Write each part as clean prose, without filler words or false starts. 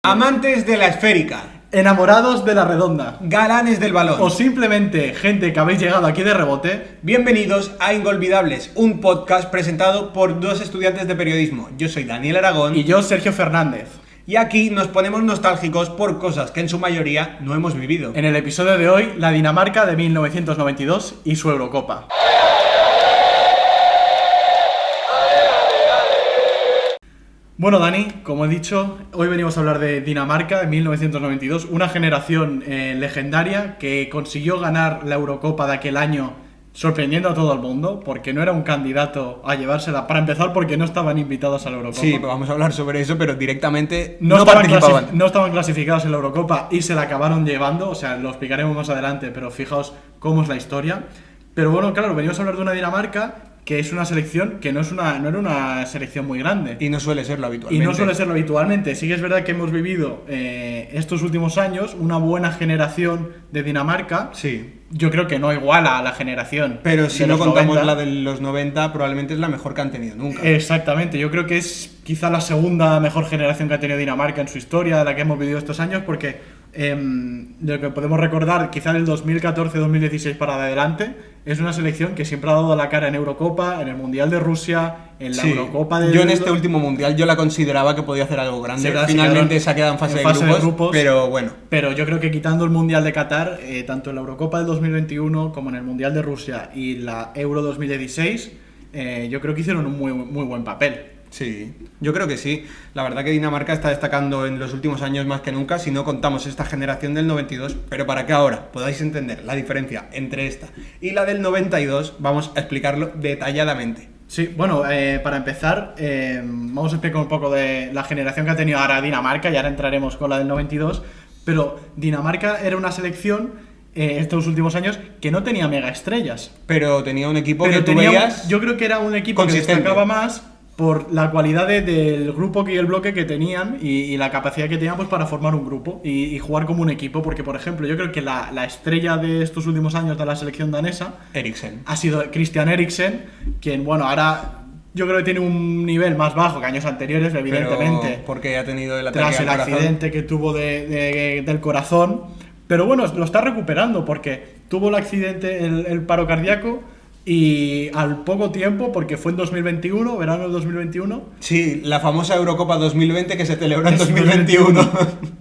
Amantes de la esférica, enamorados de la redonda, galanes del balón o simplemente gente que habéis llegado aquí de rebote, bienvenidos a Inolvidables, un podcast presentado por dos estudiantes de periodismo. Yo soy Daniel Aragón y yo, Sergio Fernández. Y aquí nos ponemos nostálgicos por cosas que en su mayoría no hemos vivido. En el episodio de hoy, la Dinamarca de 1992 y su Eurocopa. Bueno, Dani, como he dicho, hoy venimos a hablar de Dinamarca de 1992, una generación legendaria que consiguió ganar la Eurocopa de aquel año sorprendiendo a todo el mundo, porque no era un candidato a llevársela, para empezar porque no estaban invitados a la Eurocopa. Sí, vamos a hablar sobre eso, pero directamente no participaban. No estaban clasificados en la Eurocopa y se la acabaron llevando, o sea, lo explicaremos más adelante, pero fijaos cómo es la historia. Pero bueno, claro, venimos a hablar de una Dinamarca que es una selección que no era una selección muy grande. Y no suele serlo habitualmente. Sí que es verdad que hemos vivido estos últimos años una buena generación de Dinamarca. Sí. Yo creo que no iguala a la generación. Pero si de no los contamos 90. la de los 90, probablemente es la mejor que han tenido nunca. Exactamente, yo creo que es quizá la segunda mejor generación que ha tenido Dinamarca en su historia, de la que hemos vivido estos años, porque lo que podemos recordar, quizá del 2014-2016 para adelante, es una selección que siempre ha dado la cara en Eurocopa, en el Mundial de Rusia, en la Eurocopa de... Yo en este último Mundial yo la consideraba que podía hacer algo grande. Finalmente se ha quedado en fase de grupos, pero bueno. Pero yo creo que quitando el Mundial de Qatar, tanto en la Eurocopa del 2021 como en el Mundial de Rusia y la Euro 2016, yo creo que hicieron un muy buen papel. Sí, yo creo que sí. La verdad que Dinamarca está destacando en los últimos años más que nunca, si no contamos esta generación del 92, pero para que ahora podáis entender la diferencia entre esta y la del 92, vamos a explicarlo detalladamente. Sí, bueno, para empezar, vamos a explicar un poco de la generación que ha tenido ahora Dinamarca y ahora entraremos con la del 92, pero Dinamarca era una selección estos últimos años que no tenía mega estrellas. Pero tenía un equipo que tú veías. Yo creo que era un equipo que destacaba más por la cualidad del grupo y el bloque que tenían y la capacidad que tenían pues para formar un grupo y jugar como un equipo, porque por ejemplo yo creo que la estrella de estos últimos años de la selección danesa Eriksen ha sido Christian Eriksen, quien bueno, ahora yo creo que tiene un nivel más bajo que años anteriores, evidentemente. Pero porque ha tenido el ataque tras el accidente que tuvo del corazón, pero bueno, lo está recuperando porque tuvo el accidente, el paro cardíaco. Y al poco tiempo, porque fue en 2021, verano del 2021. Sí, la famosa Eurocopa 2020 que se celebró en 2021.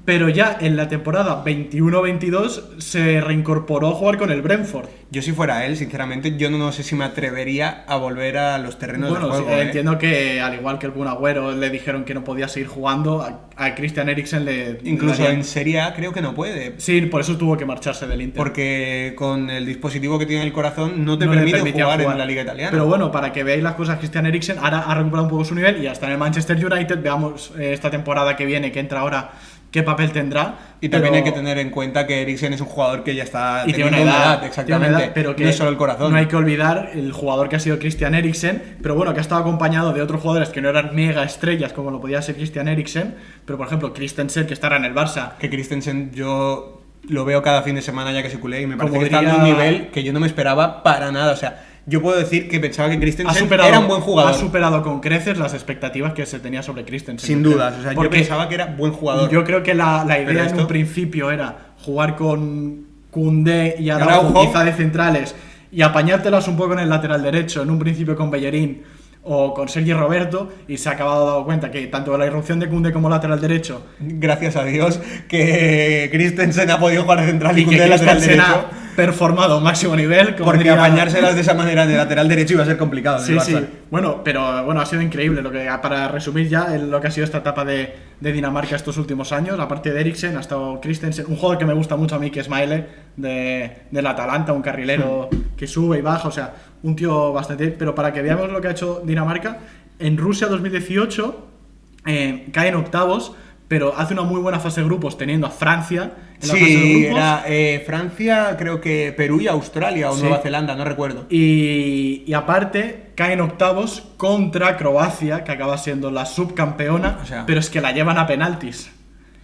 Pero ya en la temporada 21-22 se reincorporó a jugar con el Brentford. Yo si fuera él, sinceramente, yo no sé si me atrevería a volver a los terrenos de juego. Sí, entiendo que al igual que el Kun Agüero le dijeron que no podía seguir jugando, a Christian Eriksen incluso en Serie A creo que no puede. Sí, por eso tuvo que marcharse del Inter. Porque con el dispositivo que tiene en el corazón no te permite jugar en la Liga Italiana. Pero bueno, para que veáis las cosas, Christian Eriksen ahora ha recuperado un poco su nivel y ya está en el Manchester United. Veamos esta temporada que viene, que entra ahora, qué papel tendrá. Y también hay que tener en cuenta que Eriksen es un jugador que ya está y tiene una edad, exactamente, pero que no es solo el corazón. No hay que olvidar el jugador que ha sido Christian Eriksen, pero bueno, que ha estado acompañado de otros jugadores que no eran mega estrellas como lo podía ser Christian Eriksen, pero por ejemplo Christensen, que estará en el Barça. Que Christensen yo lo veo cada fin de semana ya que se culé y me parece que está en un nivel que yo no me esperaba para nada, o sea... Yo puedo decir que pensaba que Christensen era un buen jugador. Ha superado con creces las expectativas que se tenía sobre Christensen. Sin dudas, o sea, yo pensaba que era buen jugador. Yo creo que la idea en un principio era jugar con Koundé y Araujo quizá de centrales y apañártelas un poco en el lateral derecho, en un principio con Bellerín o con Sergi Roberto, y se ha acabado dando cuenta que tanto la irrupción de Koundé como lateral derecho, gracias a Dios, que Christensen ha podido jugar de central y Koundé de lateral derecho, ha performado a máximo nivel, porque apañárselas de esa manera de lateral derecho iba a ser complicado. Sí. Bueno, pero bueno, ha sido increíble para resumir ya lo que ha sido esta etapa de Dinamarca estos últimos años. Aparte de Eriksen, ha estado Christensen, un jugador que me gusta mucho a mí, que es Maile del Atalanta, un carrilero que sube y baja, o sea, un tío bastante... Pero para que veamos lo que ha hecho Dinamarca, en Rusia 2018 cae en octavos, pero hace una muy buena fase de grupos teniendo a Francia en la fase de grupos. Era Francia, creo que Perú y Australia o Nueva Zelanda, no recuerdo. Y aparte cae en octavos contra Croacia, que acaba siendo la subcampeona, pero es que la llevan a penaltis.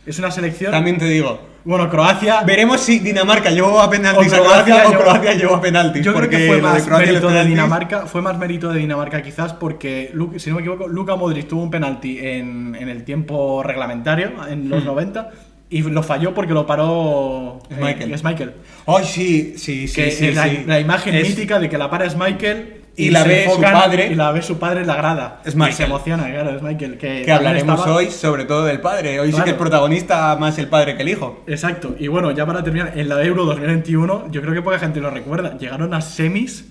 Es una selección... También te digo, Bueno, Croacia... veremos si Dinamarca llevó a penaltis a O Croacia o llevó- Croacia llevó a penaltis. Yo creo porque que fue lo de más Croacia y los mérito de penaltis- Dinamarca, fue más mérito de Dinamarca quizás porque, si no me equivoco, Luka Modric tuvo un penalti en el tiempo reglamentario, en los 90, y lo falló porque lo paró Schmeichel. Schmeichel. Ay, sí. Que Sí, la imagen Es- mítica de que la para Schmeichel Y la se ve su enfocan padre. y la ve su padre en la grada. Schmeichel. Y se emociona, claro, Schmeichel. Que hablaremos hoy sobre todo del padre. Hoy sí que Claro. el protagonista más el padre que el hijo. Exacto. Y bueno, ya para terminar, en la Euro 2021, yo creo que poca gente lo recuerda. Llegaron a semis.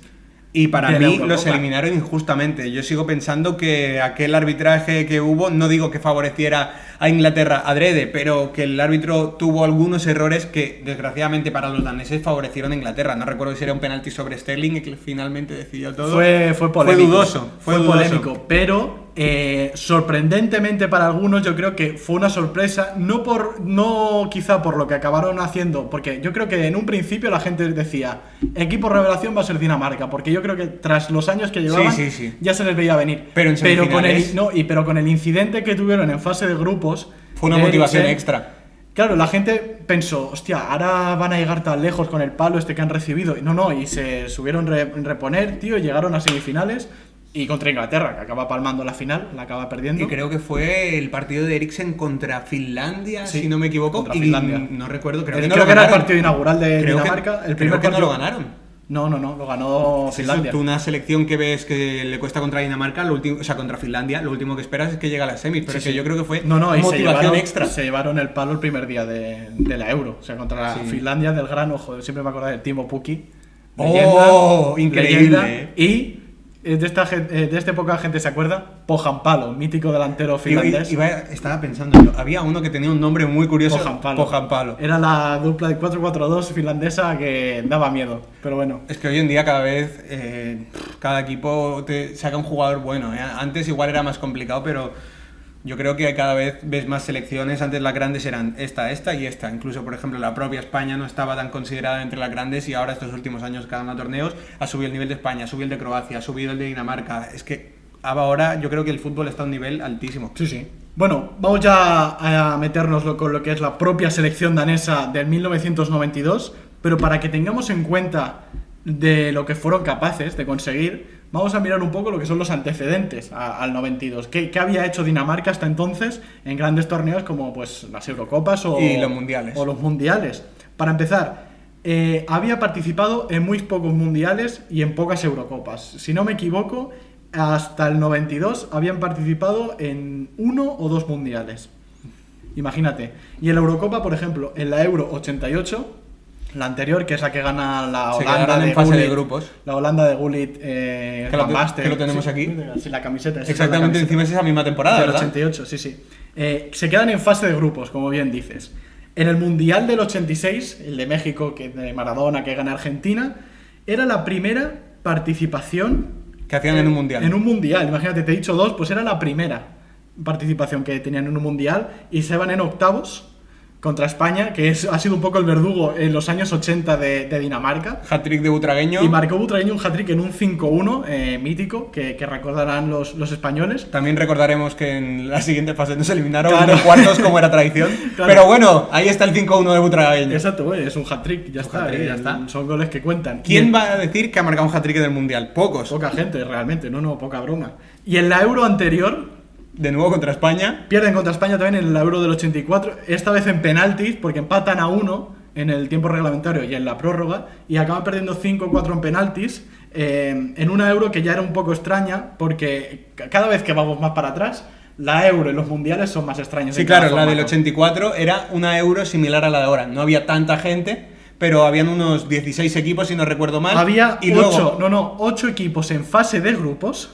Y para De la mí Eurocopa. los eliminaron injustamente. Yo sigo pensando que aquel arbitraje que hubo, no digo que favoreciera a Inglaterra adrede, pero que el árbitro tuvo algunos errores que desgraciadamente para los daneses favorecieron a Inglaterra. No recuerdo si era un penalti sobre Sterling y que finalmente decidió todo. Fue polémico. Fue dudoso. Fue polémico, pero sorprendentemente para algunos yo creo que fue una sorpresa, no quizá por lo que acabaron haciendo, porque yo creo que en un principio la gente decía, equipo revelación va a ser Dinamarca, porque yo creo que tras los años que llevaban Sí. ya se les veía venir. Pero en semifinales- pero con el incidente que tuvieron en fase de grupos Fue una de motivación Eriksen, extra. Claro, la gente pensó, hostia, ahora van a llegar tan lejos con el palo este que han recibido. Y no, y se subieron reponer, tío, llegaron a semifinales y contra Inglaterra, que acaba palmando la final, la acaba perdiendo. Y creo que fue el partido de Eriksen contra Finlandia, Sí, si no me equivoco. contra y Finlandia. No recuerdo, creo Creo que no que lo era el ganaron. partido inaugural de Creo que- Dinamarca. El creo primer que no partido- lo ganaron. No, lo ganó Sí, Finlandia. tú una selección que ves que le cuesta contra Dinamarca, o sea, contra Finlandia, lo último que esperas es que llegue a las semis, pero Sí, es que sí. yo creo que fue y motivación extra. se llevaron el palo el primer día de la Euro. O sea, contra la Sí. Finlandia del gran ojo. Siempre me acuerdo de Timo Pukki. ¡Oh! Increíble, ¿eh? Y de esta época la gente se acuerda, Pohanpalo, mítico delantero finlandés. Estaba pensando yo, había uno que tenía un nombre muy curioso. Pohanpalo. Era la dupla de 4-4-2 finlandesa que daba miedo, pero bueno. Es que hoy en día cada vez cada equipo te saca un jugador bueno, ¿eh? Antes igual era más complicado, pero yo creo que cada vez ves más selecciones. Antes las grandes eran esta y esta. Incluso, por ejemplo, la propia España no estaba tan considerada entre las grandes y ahora estos últimos años cada uno de torneos ha subido el nivel de España, ha subido el de Croacia, ha subido el de Dinamarca. Es que ahora yo creo que el fútbol está a un nivel altísimo. Sí. Bueno, vamos ya a meternos con lo que es la propia selección danesa del 1992, pero para que tengamos en cuenta de lo que fueron capaces de conseguir, vamos a mirar un poco lo que son los antecedentes al 92. ¿Qué había hecho Dinamarca hasta entonces en grandes torneos como pues las Eurocopas Y los mundiales. o los mundiales? Para empezar, había participado en muy pocos mundiales y en pocas Eurocopas. Si no me equivoco, hasta el 92 habían participado en 1 o 2 mundiales. Imagínate. Y en la Eurocopa, por ejemplo, en la Euro 88, la anterior, que es la que gana la Se Holanda quedaron en de fase de Gullit, grupos. La Holanda de Gullit, Van Basten. que lo tenemos Sí, aquí. sí, la camiseta. esa es la Exactamente camiseta. encima es esa misma temporada, Del ¿verdad? 88, sí. Se quedan en fase de grupos, como bien dices. En el Mundial del 86, el de México, que de Maradona, que gana Argentina, era la primera participación Que hacían en un mundial. En un mundial, imagínate, te he dicho 2, pues era la primera participación que tenían en un mundial y se van en octavos contra España, que ha sido un poco el verdugo en los años 80 de Dinamarca. Hat-trick de Butragueño. Y marcó Butragueño un hat-trick en un 5-1 mítico, que recordarán los españoles. También recordaremos que en la siguiente fase nos eliminaron Claro. en cuartos como era tradición. Claro. Pero bueno, ahí está el 5-1 de Butragueño. Exacto, es un hat-trick, ya está. hat-trick, ya está. Son goles que cuentan. ¿Quién Y va a decir que ha marcado un hat-trick en el mundial? Pocos. Poca gente, realmente, poca broma. Y en la Euro anterior, De nuevo contra España. pierden contra España también en la Euro del 84, esta vez en penaltis, porque empatan a 1 en el tiempo reglamentario y en la prórroga, y acaban perdiendo 5-4 en penaltis, en una Euro que ya era un poco extraña, porque cada vez que vamos más para atrás, la Euro y los mundiales son más extraños. Sí, en cada claro, la del formato. 84 era una Euro similar a la de ahora. No había tanta gente, pero habían unos 16 equipos, si no recuerdo mal. Había y 8 equipos en fase de grupos,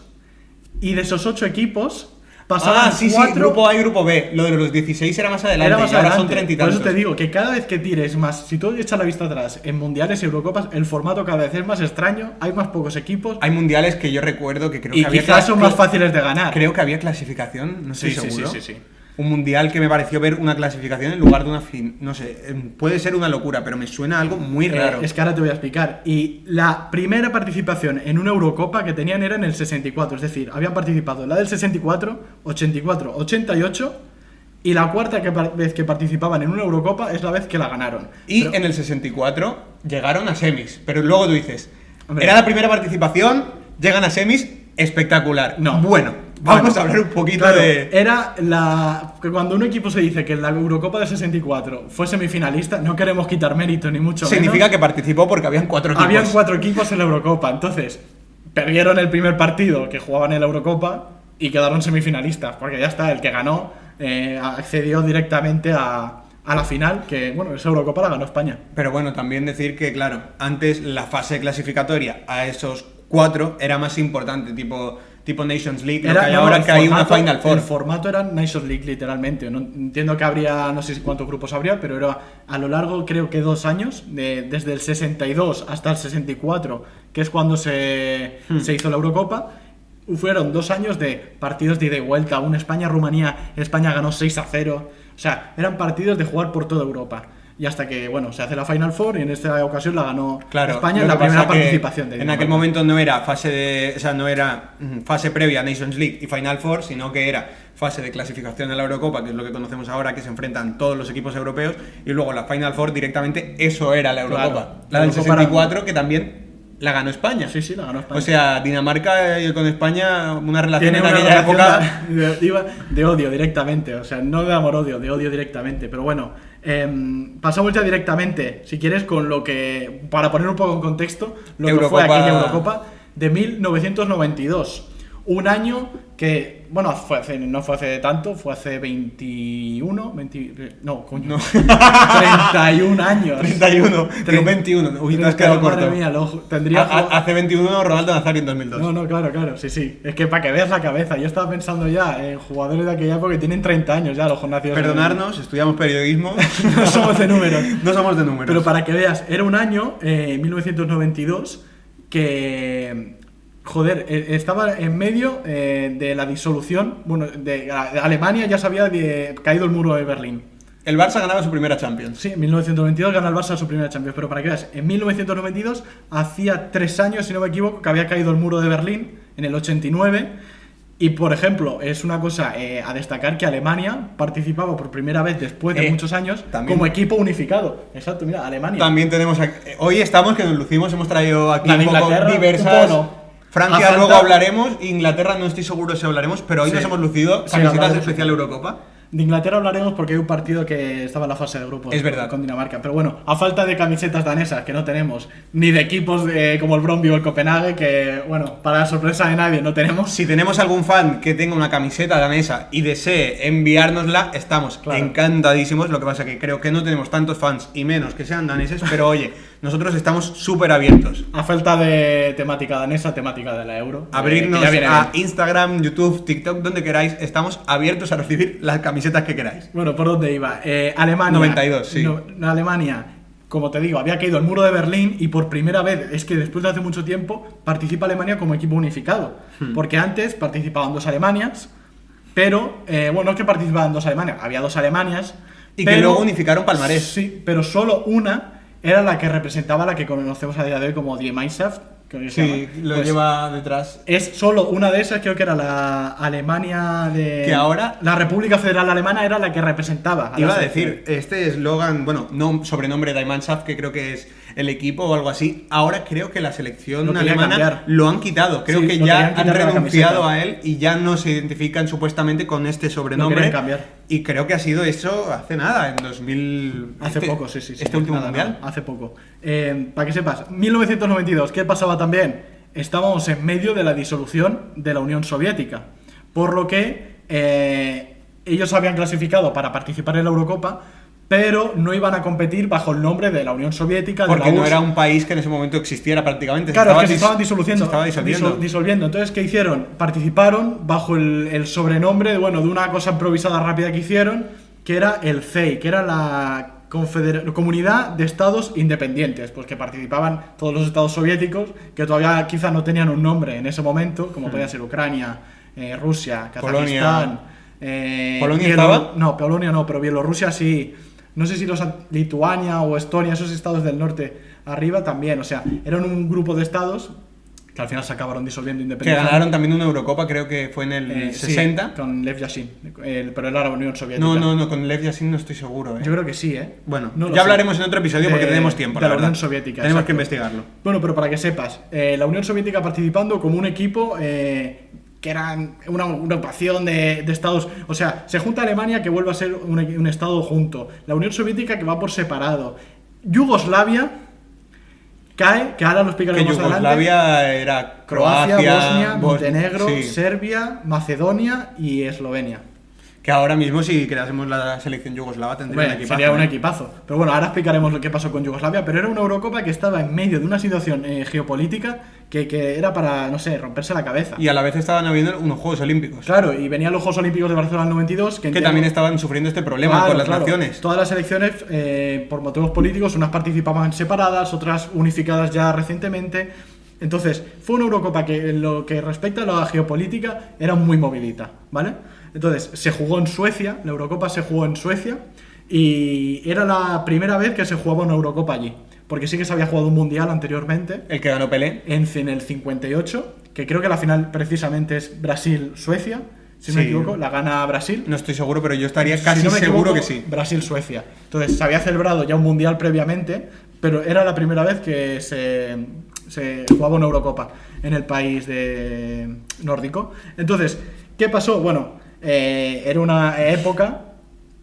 y de esos 8 equipos pasaban sí, 4... grupo A y grupo B. Lo de los 16 era más adelante, Era más y ahora adelante. son 30 y Por tantos. eso te digo que cada vez que tires más, si tú echas la vista atrás en mundiales y Eurocopas, el formato cada vez es más extraño, hay más pocos equipos Hay mundiales que yo recuerdo que creo y que había quizás son más fáciles de ganar. Creo que había clasificación, no estoy Sí, sí, seguro. sí. Un mundial que me pareció ver una clasificación en lugar de una fin. No sé, puede ser una locura, pero me suena algo muy raro. Es que ahora te voy a explicar. Y la primera participación en una Eurocopa que tenían era en el 64, es decir, habían participado en la del 64, 84, 88 Y la cuarta vez que participaban en una Eurocopa es la vez que la ganaron. Y Pero- en el 64 llegaron a semis. Pero luego tú dices, Hombre. era la primera participación, llegan a semis, espectacular. No. Bueno, vamos a hablar un poquito Claro, de... Era que cuando un equipo se dice que en la Eurocopa del 64 fue semifinalista, no queremos quitar mérito ni mucho Significa menos. que participó porque habían 4 equipos. Habían 4 equipos en la Eurocopa, entonces perdieron el primer partido que jugaban en la Eurocopa y quedaron semifinalistas, porque ya está, el que ganó accedió directamente a la final, que bueno, esa Eurocopa la ganó España. Pero bueno, también decir que, claro, antes la fase clasificatoria a esos 4 era más importante, tipo Nations League, lo que hay ahora el que hay una formato- Final Four. El formato era Nations League, literalmente. No, entiendo que habría, no sé cuántos grupos habría, pero era a lo largo, creo que 2 años, desde el 62 hasta el 64, que es cuando se hizo la Eurocopa. Fueron 2 años de partidos de ida y vuelta. Un España-Rumanía, España ganó 6-0. O sea, eran partidos de jugar por toda Europa. Y hasta que, bueno, se hace la Final Four y en esta ocasión la ganó Claro, España lo en la que pasa primera que participación de en Dinamarca. aquel momento no era fase previa a Nations League y Final Four, sino que era fase de clasificación de la Eurocopa, que es lo que conocemos ahora, que se enfrentan todos los equipos europeos, y luego la Final Four directamente, eso era la Eurocopa. Claro, la del la Eurocopa 64, que también la ganó España. Sí, sí, la ganó España. O sea, Dinamarca con España, una relación Tiene en una aquella relación época... de odio directamente, o sea, no de amor-odio, de odio directamente. Pero bueno, pasamos ya directamente, si quieres, con lo que, para poner un poco en contexto, lo que fue aquella Eurocopa de 1992. Un año que, bueno, no fue hace tanto, fue hace 21, 20, no, coño, 31 años. 31, tengo 21. Uy, te has quedado corto. Madre mía, tendría... Hace 21 Ronaldo Nazario en 2002. No, claro, sí. Es que para que veas la cabeza, yo estaba pensando ya en jugadores de aquella época que tienen 30 años ya, los nacidos. Perdonarnos, estudiamos periodismo. No somos de números. No somos de números. Pero para que veas, era un año, 1992, que... Joder, estaba en medio de la disolución. Bueno, de Alemania ya se había caído el muro de Berlín. El Barça ganaba su primera Champions. Sí, en 1992 gana el Barça su primera Champions. Pero para que veas, en 1992 hacía 3 años, si no me equivoco, que había caído el muro de Berlín, en el 89. Y por ejemplo, es una cosa a destacar que Alemania participaba por primera vez después de muchos años también, como equipo unificado. Exacto, mira, Alemania. También tenemos hoy estamos que nos lucimos, hemos traído aquí La de un poco Inglaterra, diversas. un poco. Francia A luego falta- hablaremos, Inglaterra no estoy seguro si hablaremos, pero hoy Sí. nos hemos lucido Sí, camisetas hablaremos. especial Eurocopa. De Inglaterra hablaremos porque hay un partido que estaba en la fase de grupos. Es verdad. Con Dinamarca. Pero bueno, a falta de camisetas danesas, que no tenemos, ni de equipos como el Brøndby o el Copenhague, que, bueno, para la sorpresa de nadie, no tenemos. Si tenemos algún fan que tenga una camiseta danesa y desee enviárnosla, estamos Claro. encantadísimos. Lo que pasa que creo que no tenemos tantos fans y menos que sean daneses, pero oye, nosotros estamos súper abiertos. A falta de temática danesa, temática de la Euro. Abrirnos que ya viene a bien. Instagram, YouTube, TikTok, donde queráis, estamos abiertos a recibir las camisetas que queráis. Bueno, ¿por dónde iba? Alemania. 92, sí. Alemania, como te digo, había caído el muro de Berlín y por primera vez, es que después de hace mucho tiempo, participa Alemania como equipo unificado. Porque antes participaban 2 Alemanias, pero, bueno, no es que participaban 2 Alemanias, había 2 Alemanias. Y que luego unificaron palmarés. Sí, pero solo una era la que representaba la que conocemos a día de hoy como Die Gemeinschaft. Que se Sí, llama. lo Pues, lleva detrás. es solo una de esas, creo que era la Alemania de... Que ahora- La República Federal Alemana era la que representaba. Iba la a selección. decir, este eslogan, bueno, no sobrenombre Die Mannschaft, que creo que es el equipo o algo así, ahora creo que la selección Lo quería alemana cambiar. lo han quitado. Creo Sí, que lo ya querían han quitar de la renunciado camiseta. a él y ya no se identifican supuestamente con este sobrenombre. Lo querían cambiar. Y creo que ha sido eso hace nada, en 2000... Hace poco, sí. Este último Nada, mundial. nada, hace poco. Para que sepas, 1992, ¿qué pasaba también? Estábamos en medio de la disolución de la Unión Soviética. Por lo que ellos habían clasificado para participar en la Eurocopa, pero no iban a competir bajo el nombre de la Unión Soviética. De Porque la no URSS. era un país que en ese momento existiera prácticamente. Claro, es que se dis- estaban disolviendo. Se estaba disolviendo. Disolviendo. Entonces, ¿qué hicieron? Participaron bajo el sobrenombre, bueno, de una cosa improvisada rápida que hicieron, que era el CEI, que era la Comunidad de Estados Independientes, pues que participaban todos los estados soviéticos, que todavía quizá no tenían un nombre en ese momento, como podía ser Ucrania, Rusia, Kazajistán. ¿Polonia Bielo- estaba? No, Polonia no, pero Bielorrusia sí. No sé si Lituania o Estonia, esos estados del norte arriba también. O sea, eran un grupo de estados que al final se acabaron disolviendo Que independientemente. ganaron también una Eurocopa, creo que fue en el 60. Sí, con Lev Yashin, pero era la Unión Soviética. No, con Lev Yashin no estoy seguro. Yo creo que sí, Bueno, No lo ya sé. hablaremos en otro episodio porque De- tenemos tiempo, de la la verdad. Unión Soviética, Tenemos exacto. que investigarlo. Bueno, pero para que sepas, la Unión Soviética participando como un equipo que era una agrupación de estados. O sea, se junta Alemania, que vuelve a ser un estado junto. La Unión Soviética, que va por separado. Yugoslavia cae, que ahora lo explicaré Que más adelante. Yugoslavia era Croacia, Bosnia, Bos- Montenegro, sí. Serbia, Macedonia y Eslovenia. Que ahora mismo, si creásemos la selección yugoslava, tendría Hombre, un equipazo. sería un equipazo. Pero bueno, ahora explicaremos lo que pasó con Yugoslavia. Pero era una Eurocopa que estaba en medio de una situación geopolítica que era para, no sé, romperse la cabeza. Y a la vez estaban habiendo unos Juegos Olímpicos. Claro, y venían los Juegos Olímpicos de Barcelona en el 92. Que también estaban sufriendo este problema Claro, con las claro. naciones. Todas las selecciones, por motivos políticos, unas participaban separadas, otras unificadas ya recientemente. Entonces, fue una Eurocopa que, en lo que respecta a la geopolítica, era muy movidita, ¿vale? Entonces, se jugó en Suecia, la Eurocopa se jugó en Suecia, y era la primera vez que se jugaba una Eurocopa allí. Porque sí que se había jugado un mundial anteriormente, El que ganó Pelé. en el 58, que creo que la final precisamente es Brasil-Suecia, si no me Sí. equivoco, la gana Brasil. No estoy seguro, pero yo estaría Si casi no me seguro equivoco, que sí. Brasil-Suecia. Entonces, se había celebrado ya un mundial previamente, pero era la primera vez que se jugaba una Eurocopa en el país nórdico. Entonces, ¿qué pasó? Bueno, era una época.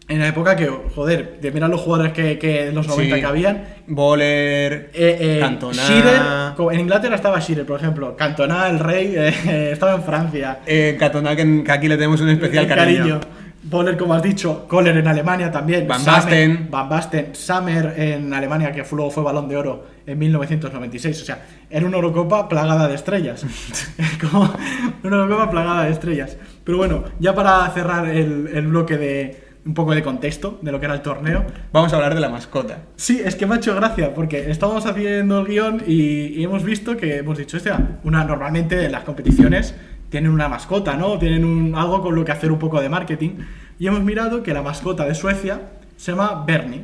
En la época que, joder, de mirar los jugadores que en los 90 Sí. que habían. Bowler, Cantona. Shearer, en Inglaterra estaba Shearer, por ejemplo. Cantona, el rey, estaba en Francia. Cantona, que aquí le tenemos un especial cariño. Bowler, como has dicho, Kohler en Alemania también. Van Basten. Van Basten, Sammer en Alemania, que luego fue Balón de Oro en 1996. O sea, era una Eurocopa plagada de estrellas. Como una Eurocopa plagada de estrellas. Pero bueno, ya para cerrar el bloque de un poco de contexto de lo que era el torneo. Vamos a hablar de la mascota. Sí, es que me ha hecho gracia, porque estábamos haciendo el guión y hemos visto que hemos dicho, normalmente las competiciones tienen una mascota, ¿no? Tienen algo con lo que hacer un poco de marketing. Y hemos mirado que la mascota de Suecia se llama Bernie.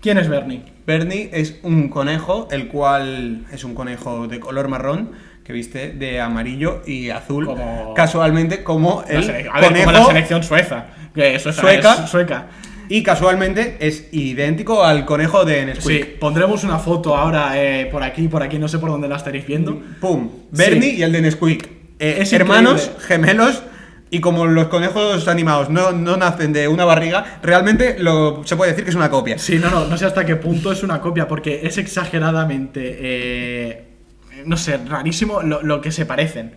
¿Quién es Bernie? Bernie es un conejo, el cual es un conejo de color marrón, que viste de amarillo y azul, casualmente como el conejo como la selección sueca. Sueca. Y casualmente es idéntico al conejo de Nesquik. Sí, pondremos una foto ahora por aquí, no sé por dónde la estaréis viendo. ¡Pum! Bernie y el de Nesquik. Es Hermanos, increíble. gemelos, y como los conejos animados no nacen de una barriga, realmente se puede decir que es una copia. Sí, no sé hasta qué punto es una copia, porque es exageradamente, no sé, rarísimo lo que se parecen.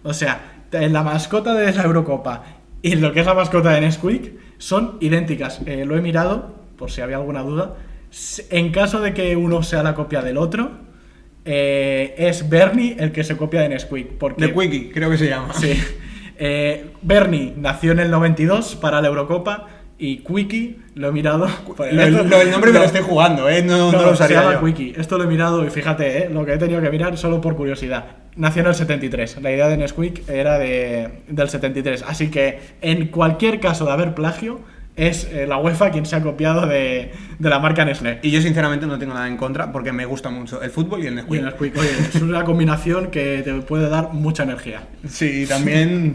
O sea, en la mascota de la Eurocopa y lo que es la mascota de Nesquik son idénticas. Lo he mirado, por si había alguna duda. En caso de que uno sea la copia del otro, es Bernie el que se copia de Nesquik. De Quickie, creo que se llama. Sí. Bernie nació en el 92 para la Eurocopa y Quickie, lo he mirado. El nombre me lo estoy jugando, no lo se usaría llama yo. Quickie. Esto lo he mirado y fíjate, lo que he tenido que mirar solo por curiosidad. Nació en el 73. La idea de Nesquik era del 73. Así que en cualquier caso de haber plagio, es la UEFA quien se ha copiado de la marca Nestlé. Y yo sinceramente no tengo nada en contra porque me gusta mucho el fútbol y el Nesquik. Y el Nesquik, oye, es una combinación que te puede dar mucha energía. Sí, también.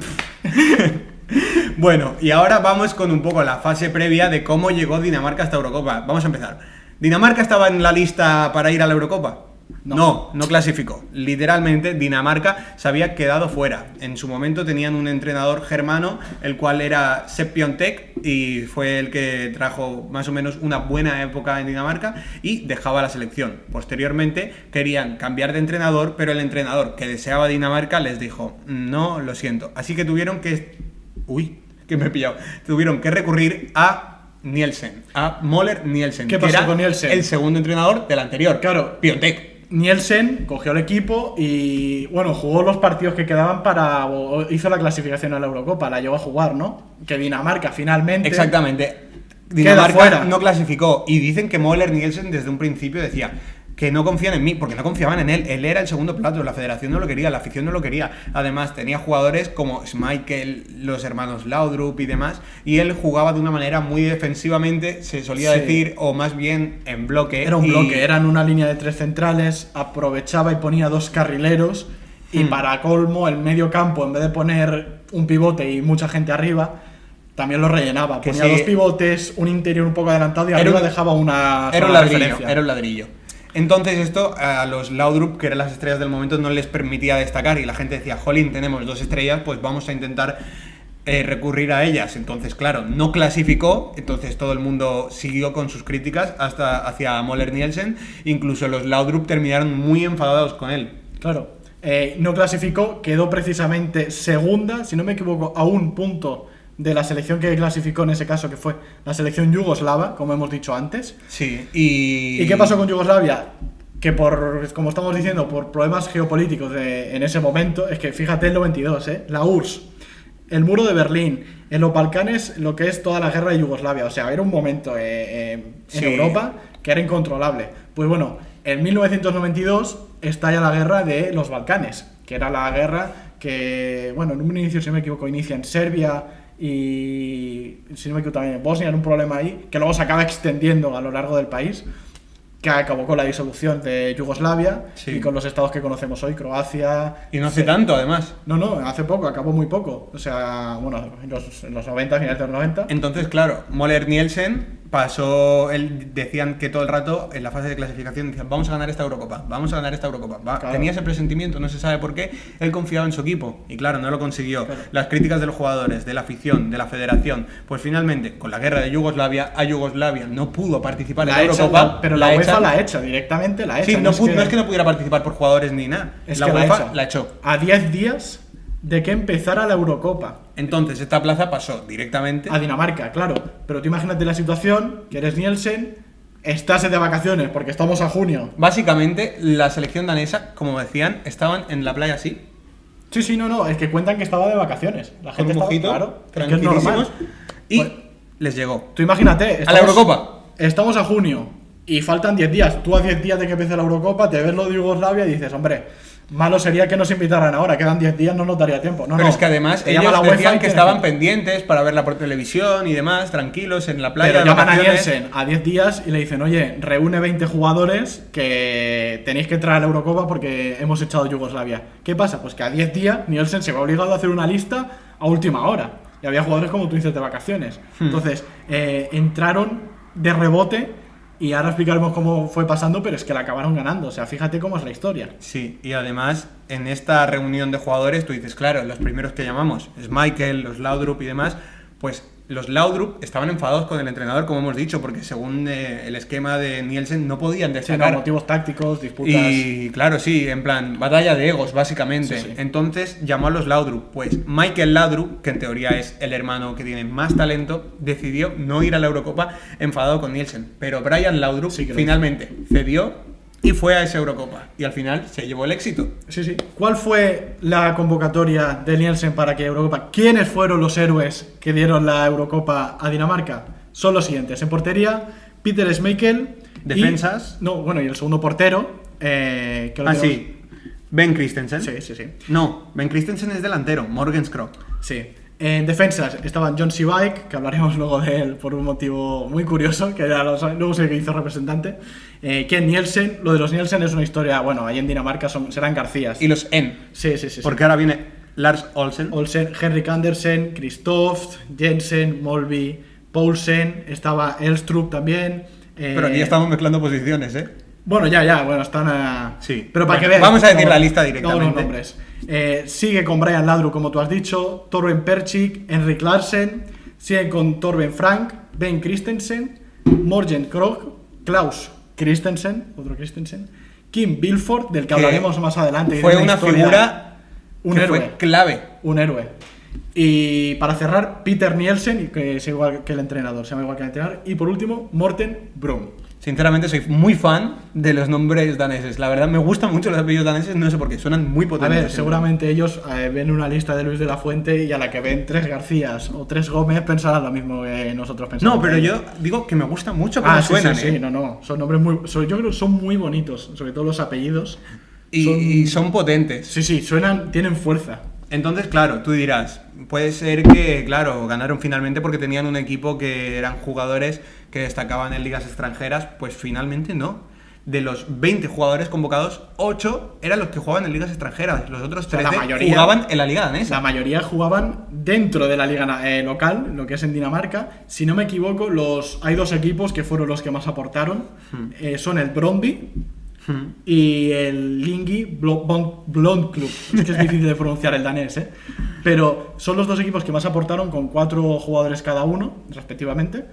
Bueno, y ahora vamos con un poco la fase previa de cómo llegó Dinamarca a esta Eurocopa. Vamos a empezar. ¿Dinamarca estaba en la lista para ir a la Eurocopa? No clasificó. Literalmente, Dinamarca se había quedado fuera. En su momento tenían un entrenador germano, el cual era Sepp Piontek, y fue el que trajo más o menos una buena época en Dinamarca y dejaba la selección. Posteriormente querían cambiar de entrenador, pero el entrenador que deseaba Dinamarca les dijo, no, lo siento. Así que tuvieron que... Uy, que me he pillado. Tuvieron que recurrir a Nielsen, a Møller Nielsen. ¿Qué que pasó era con Nielsen? el segundo entrenador del anterior. Claro. Piontek. Nielsen cogió el equipo y, bueno, jugó los partidos que quedaban hizo la clasificación a la Eurocopa, la llegó a jugar, ¿no? Que Dinamarca finalmente... Exactamente. Queda Dinamarca fuera. no clasificó y dicen que Møller Nielsen desde un principio decía que no confían en mí, porque no confiaban en él. Él era el segundo plato, la federación no lo quería, la afición no lo quería. Además, tenía jugadores como Schmeichel, los hermanos Laudrup y demás, y él jugaba de una manera muy defensivamente, se solía Sí. decir, o más bien en bloque. Era un bloque, eran una línea de 3 centrales, aprovechaba y ponía 2 carrileros Y para colmo, el medio campo, en vez de poner un pivote y mucha gente arriba, también lo rellenaba. Que Ponía sí. 2 pivotes, un interior un poco adelantado y Era arriba un- dejaba una Era un sola ladrillo, referencia. era un ladrillo. Entonces esto a los Laudrup, que eran las estrellas del momento, no les permitía destacar y la gente decía, jolín, tenemos 2 estrellas, pues vamos a intentar recurrir a ellas. Entonces, claro, no clasificó, entonces todo el mundo siguió con sus críticas hasta hacia Möller Nielsen, incluso los Laudrup terminaron muy enfadados con él. Claro. No clasificó, quedó precisamente segunda, si no me equivoco, a un punto de la selección que clasificó en ese caso, que fue la selección yugoslava, como hemos dicho antes. Sí, ¿Y qué pasó con Yugoslavia? Que como estamos diciendo, por problemas geopolíticos en ese momento, es que fíjate el 92, la URSS, el muro de Berlín, en los Balcanes, lo que es toda la guerra de Yugoslavia, o sea, era un momento en Sí. Europa que era incontrolable. Pues bueno, en 1992 estalla la guerra de los Balcanes, que era la guerra que, bueno, en un inicio, si no me equivoco, inicia en Serbia y, si no me equivoco, también en Bosnia, en un problema ahí, que luego se acaba extendiendo a lo largo del país, que acabó con la disolución de Yugoslavia Sí. y con los estados que conocemos hoy, Croacia. y no hace tanto, además. No, hace poco, acabó muy poco. O sea, bueno, en los 90, finales de los 90. Entonces, claro, Möller Nielsen pasó, decían que todo el rato en la fase de clasificación decían, vamos a ganar esta Eurocopa, vamos a ganar esta Eurocopa. Claro. Tenía ese presentimiento, no se sabe por qué, él confiaba en su equipo y claro, no lo consiguió. Claro. Las críticas de los jugadores, de la afición, de la federación, pues finalmente, con la guerra de Yugoslavia, a Yugoslavia no pudo participar en la Eurocopa. Pero la UEFA echan. la echa, directamente la echa. Sí, no es que no pudiera participar por jugadores ni nada. es La que UEFA echa. la echó. A 10 días de que empezara la Eurocopa. Entonces, esta plaza pasó directamente. A Dinamarca, claro. Pero tú imagínate la situación, que eres Nielsen, estás de vacaciones, porque estamos a junio. Básicamente, la selección danesa, como decían, estaban en la playa así, Sí, no, es que cuentan que estaba de vacaciones. La con gente un estaba, mojito, claro, es que es tranquilísimos, normal. y Pues, les llegó. tú imagínate, A la Eurocopa. Estamos a junio y faltan 10 días. Tú a 10 días de que empiece la Eurocopa te ves lo de Yugoslavia y dices, hombre, malo sería que nos invitaran ahora, quedan 10 días, no nos daría tiempo. No, Pero no. es que además Te llama ellos la UEFA decían y que tienes estaban ir. pendientes para verla por televisión y demás, tranquilos, en la playa. Pero de llaman a vacaciones. Nielsen a 10 días y le dicen, oye, reúne 20 jugadores que tenéis que entrar a la Eurocopa porque hemos echado Yugoslavia. ¿Qué pasa? Pues que a 10 días Nielsen se va obligado a hacer una lista a última hora. Y había jugadores, como tú dices, de vacaciones. Entonces, entraron de rebote y ahora explicaremos cómo fue pasando, pero es que la acabaron ganando. O sea, fíjate cómo es la historia. Sí, y además en esta reunión de jugadores tú dices, claro, los primeros que llamamos es Michael, los Laudrup y demás, pues los Laudrup estaban enfadados con el entrenador, como hemos dicho, porque según el esquema de Nielsen no podían Sí, no, destacar. motivos tácticos, disputas. Y claro, sí, en plan, batalla de egos, básicamente. Sí. Entonces llamó a los Laudrup. Pues Michael Laudrup, que en teoría es el hermano que tiene más talento, decidió no ir a la Eurocopa enfadado con Nielsen. Pero Brian Laudrup Sí que lo finalmente cedió y fue a esa Eurocopa. Y al final se llevó el éxito. Sí. ¿Cuál fue la convocatoria de Nielsen para que Eurocopa? ¿Quiénes fueron los héroes que dieron la Eurocopa a Dinamarca? Son los siguientes. En portería, Peter Schmeichel. Defensas. Y el segundo portero. Que lo tenemos- Sí. Ben Christensen. Sí. No, Ben Christensen es delantero. Morgan Skrok. Sí. En defensas estaban John Sivak, que hablaremos luego de él por un motivo muy curioso, que era luego se hizo representante. Ken Nielsen. Lo de los Nielsen es una historia, bueno, ahí en Dinamarca serán Garcías. Y los N. Sí. Porque ahora viene Lars Olsen. Olsen, Henrik Andersen, Kristoff, Jensen, Molby, Poulsen, estaba Elstrup también. Pero aquí estamos mezclando posiciones, ¿eh? Bueno, bueno, están a... Sí. Pero para Bueno, que veas... vamos a decir la lista directamente. No, los nombres. Sigue con Brian Laudrup, como tú has dicho, Torben Perchik, Henrik Larsen, sigue con Torben Frank, Ben Christensen, Morgen Krog, Klaus Christensen, otro Christensen, Kim Bilford, del que Que hablaremos más adelante. Fue de una historia- figura un que héroe. fue clave. Un héroe. Y para cerrar, Peter Nielsen, que es igual que el entrenador, se llama igual que el entrenador. Y por último, Morten Brum. Sinceramente soy muy fan de los nombres daneses. La verdad me gustan mucho los apellidos daneses, no sé por qué, suenan muy A potentes. ver, seguramente ellos ven una lista de Luis de la Fuente y a la que ven 3 Garcías o 3 Gómez pensarán lo mismo que nosotros pensamos. No, pero yo digo que me gusta mucho cómo sí, suenan, sí, ¿eh? no. Son nombres yo creo que son muy bonitos, sobre todo los apellidos. Y son potentes. Sí, suenan, tienen fuerza. Entonces, claro, tú dirás, puede ser que, claro, ganaron finalmente porque tenían un equipo que eran jugadores que destacaban en ligas extranjeras, pues finalmente no. de los 20 jugadores convocados, 8 eran los que jugaban en ligas extranjeras. Los otros sea, la 13 mayoría- jugaban en la liga danesa. La mayoría jugaban dentro de la liga local, lo que es en Dinamarca. Si no me equivoco, hay 2 equipos que fueron los que más aportaron. Son el Brøndby y el Lyngby Blond Club. Es que es difícil de pronunciar el danés, ¿eh? Pero son los 2 equipos que más aportaron, con 4 jugadores cada uno, respectivamente.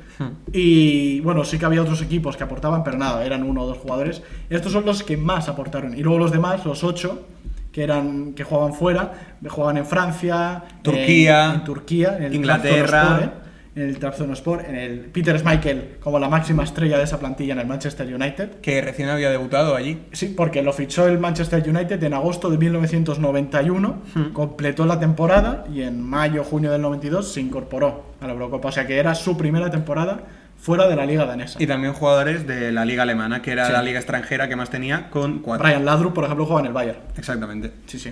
Y bueno, sí que había otros equipos que aportaban, pero nada, eran 1 o 2 jugadores. Estos son los que más aportaron. Y luego los demás, los 8, que jugaban fuera, jugaban en Francia, Turquía, en Turquía, en el Inglaterra. Trabzonspor, en el Trabzonspor, en el Peter Schmeichel como la máxima estrella de esa plantilla en el Manchester United. Que recién había debutado allí. Sí, porque lo fichó el Manchester United en agosto de 1991, completó la temporada y en mayo, junio del 92 se incorporó a la Eurocopa. O sea que era su primera temporada fuera de la liga danesa. Y también jugadores de la liga alemana, que era Sí. la liga extranjera que más tenía, con 4. Brian Laudrup, por ejemplo, juega en el Bayern. Exactamente. Sí, sí.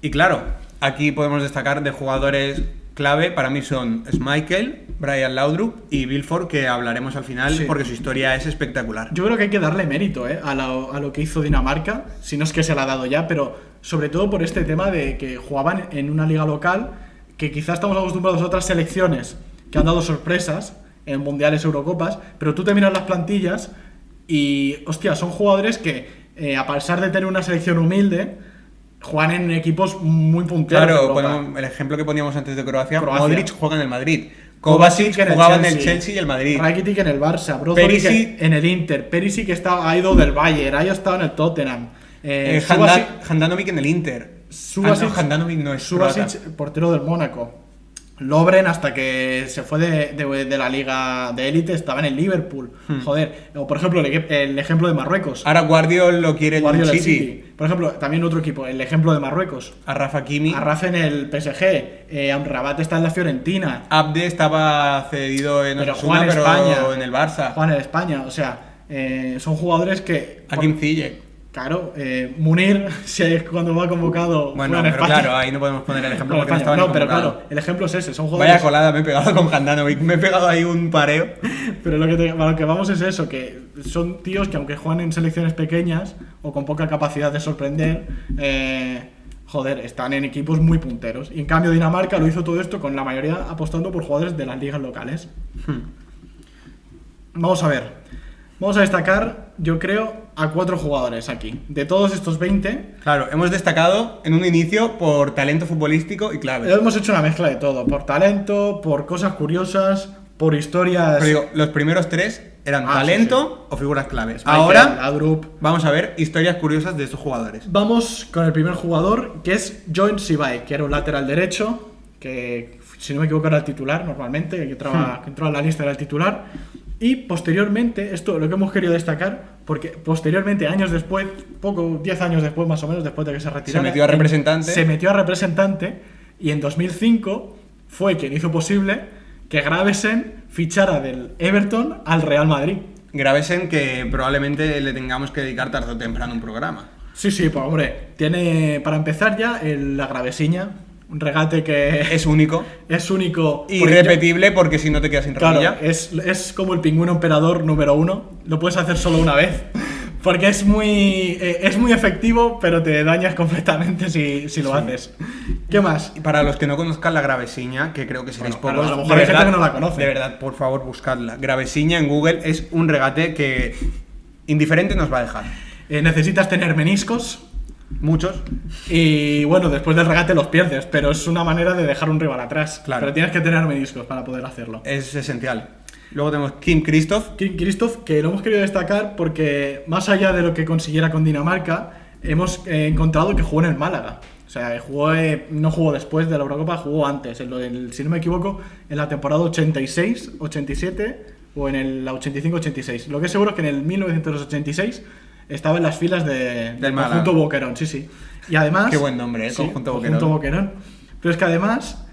Y claro, aquí podemos destacar de jugadores clave, para mí son Schmeichel, Brian Laudrup y Vilford, que hablaremos al final, Sí. porque su historia es espectacular. Yo creo que hay que darle mérito a lo que hizo Dinamarca, si no es que se la ha dado ya, pero sobre todo por este tema de que jugaban en una liga local, que quizás estamos acostumbrados a otras selecciones que han dado sorpresas en mundiales, Eurocopas, pero tú te miras las plantillas y, hostia, son jugadores que, a pesar de tener una selección humilde, juegan en equipos muy punteros. de Claro, Europa. ponemos el ejemplo que poníamos antes de Croacia, Croacia. Modric juega en el Madrid, Kovacic jugaba en el Chelsea y el Madrid. Rakitic en el Barça, Brozovic Perisic en el Inter, Perisic ha ido del Bayern, ha estado en el Tottenham. Subasic- Handanovic en el Inter. Subasic- Handanovic no es croata. Subasic, portero del Mónaco. Lovren, hasta que se fue de la liga de élite, estaba en el Liverpool. Joder. O por ejemplo, el ejemplo de Marruecos. Ahora Guardiol lo quiere en el Guardiola City. Por ejemplo, también otro equipo, el ejemplo de Marruecos. A Rafa Kimi. Arraf en el PSG, Amrabat está en la Fiorentina. Abde estaba cedido en Pero Osasuna, juega en pero España. en el Barça. Juegan en España, o sea, son jugadores que... Hakim Ziyech. Claro, Munir, si es cuando va convocado. Bueno, juega en pero España. claro, ahí no podemos poner el ejemplo Juega en porque no España. estaba ni No, pero convocado. claro, el ejemplo es ese, son jugadores. Vaya colada me he pegado con Handanovic, me he pegado ahí un pareo. Pero a lo que vamos es eso, que son tíos que aunque juegan en selecciones pequeñas o con poca capacidad de sorprender, joder, están en equipos muy punteros. Y en cambio Dinamarca lo hizo todo esto con la mayoría apostando por jugadores de las ligas locales. Vamos a ver. Vamos a destacar, yo creo, a 4 jugadores aquí. De todos estos 20, Claro, hemos destacado en un inicio por talento futbolístico y clave. hemos hecho una mezcla de todo. Por talento, por cosas curiosas, por historias... Pero digo, los primeros 3 eran Ah, talento o figuras claves. Michael Ahora Laudrup. vamos a ver historias curiosas de estos jugadores. Vamos con el primer jugador, que es John Sibai, que era un lateral derecho, que si no me equivoco era el titular normalmente, que entraba en la lista era el titular. Y posteriormente, esto lo que hemos querido destacar, porque posteriormente, años después, 10 años después más o menos, después de que se retirara, Se metió a representante. Se metió a representante y en 2005 fue quien hizo posible que Gravesen fichara del Everton al Real Madrid. Gravesen, que probablemente le tengamos que dedicar tarde o temprano un programa. Sí, pues hombre, tiene para empezar ya la Gravesiña, un regate que Es único. es único. Irrepetible porque si no te quedas sin Claro, rodilla. es como el pingüino emperador número 1, lo puedes hacer solo una vez, porque es muy efectivo, pero te dañas completamente si lo haces. ¿Qué más? Y para los que no conozcan la Gravesiña, que creo que seréis Bueno, pocos, a lo mejor hay gente que no la conoce. De verdad, por favor, buscadla. Gravesiña en Google es un regate que indiferente nos va a dejar. Necesitas tener meniscos Muchos. y bueno, después del regate los pierdes, pero es una manera de dejar un rival atrás. Claro. Pero tienes que tener meniscos para poder hacerlo. Es esencial. Luego tenemos Kim Christoph. Christoph, que lo hemos querido destacar porque más allá de lo que consiguiera con Dinamarca, hemos encontrado que jugó en el Málaga. O sea, no jugó después de la Eurocopa, jugó antes. Si no me equivoco, en la temporada 86-87 o en la 85-86. Lo que es seguro es que en el 1986 estaba en las filas del Málaga. conjunto Boquerón, sí. Y además... Qué buen nombre, ¿eh? Sí, Conjunto Boquerón. Boquerón. Pero es que además,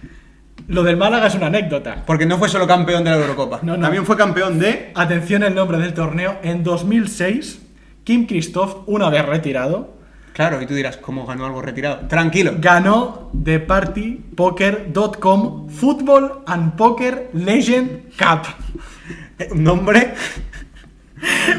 lo del Málaga es una anécdota. Porque no fue solo campeón de la Eurocopa. No. También fue campeón de... Atención el nombre del torneo. En 2006, Kim Christoph, una vez retirado, Claro, y tú dirás, ¿cómo ganó algo retirado? Tranquilo. ganó ThePartyPoker.com Football and Poker Legend Cup. Un nombre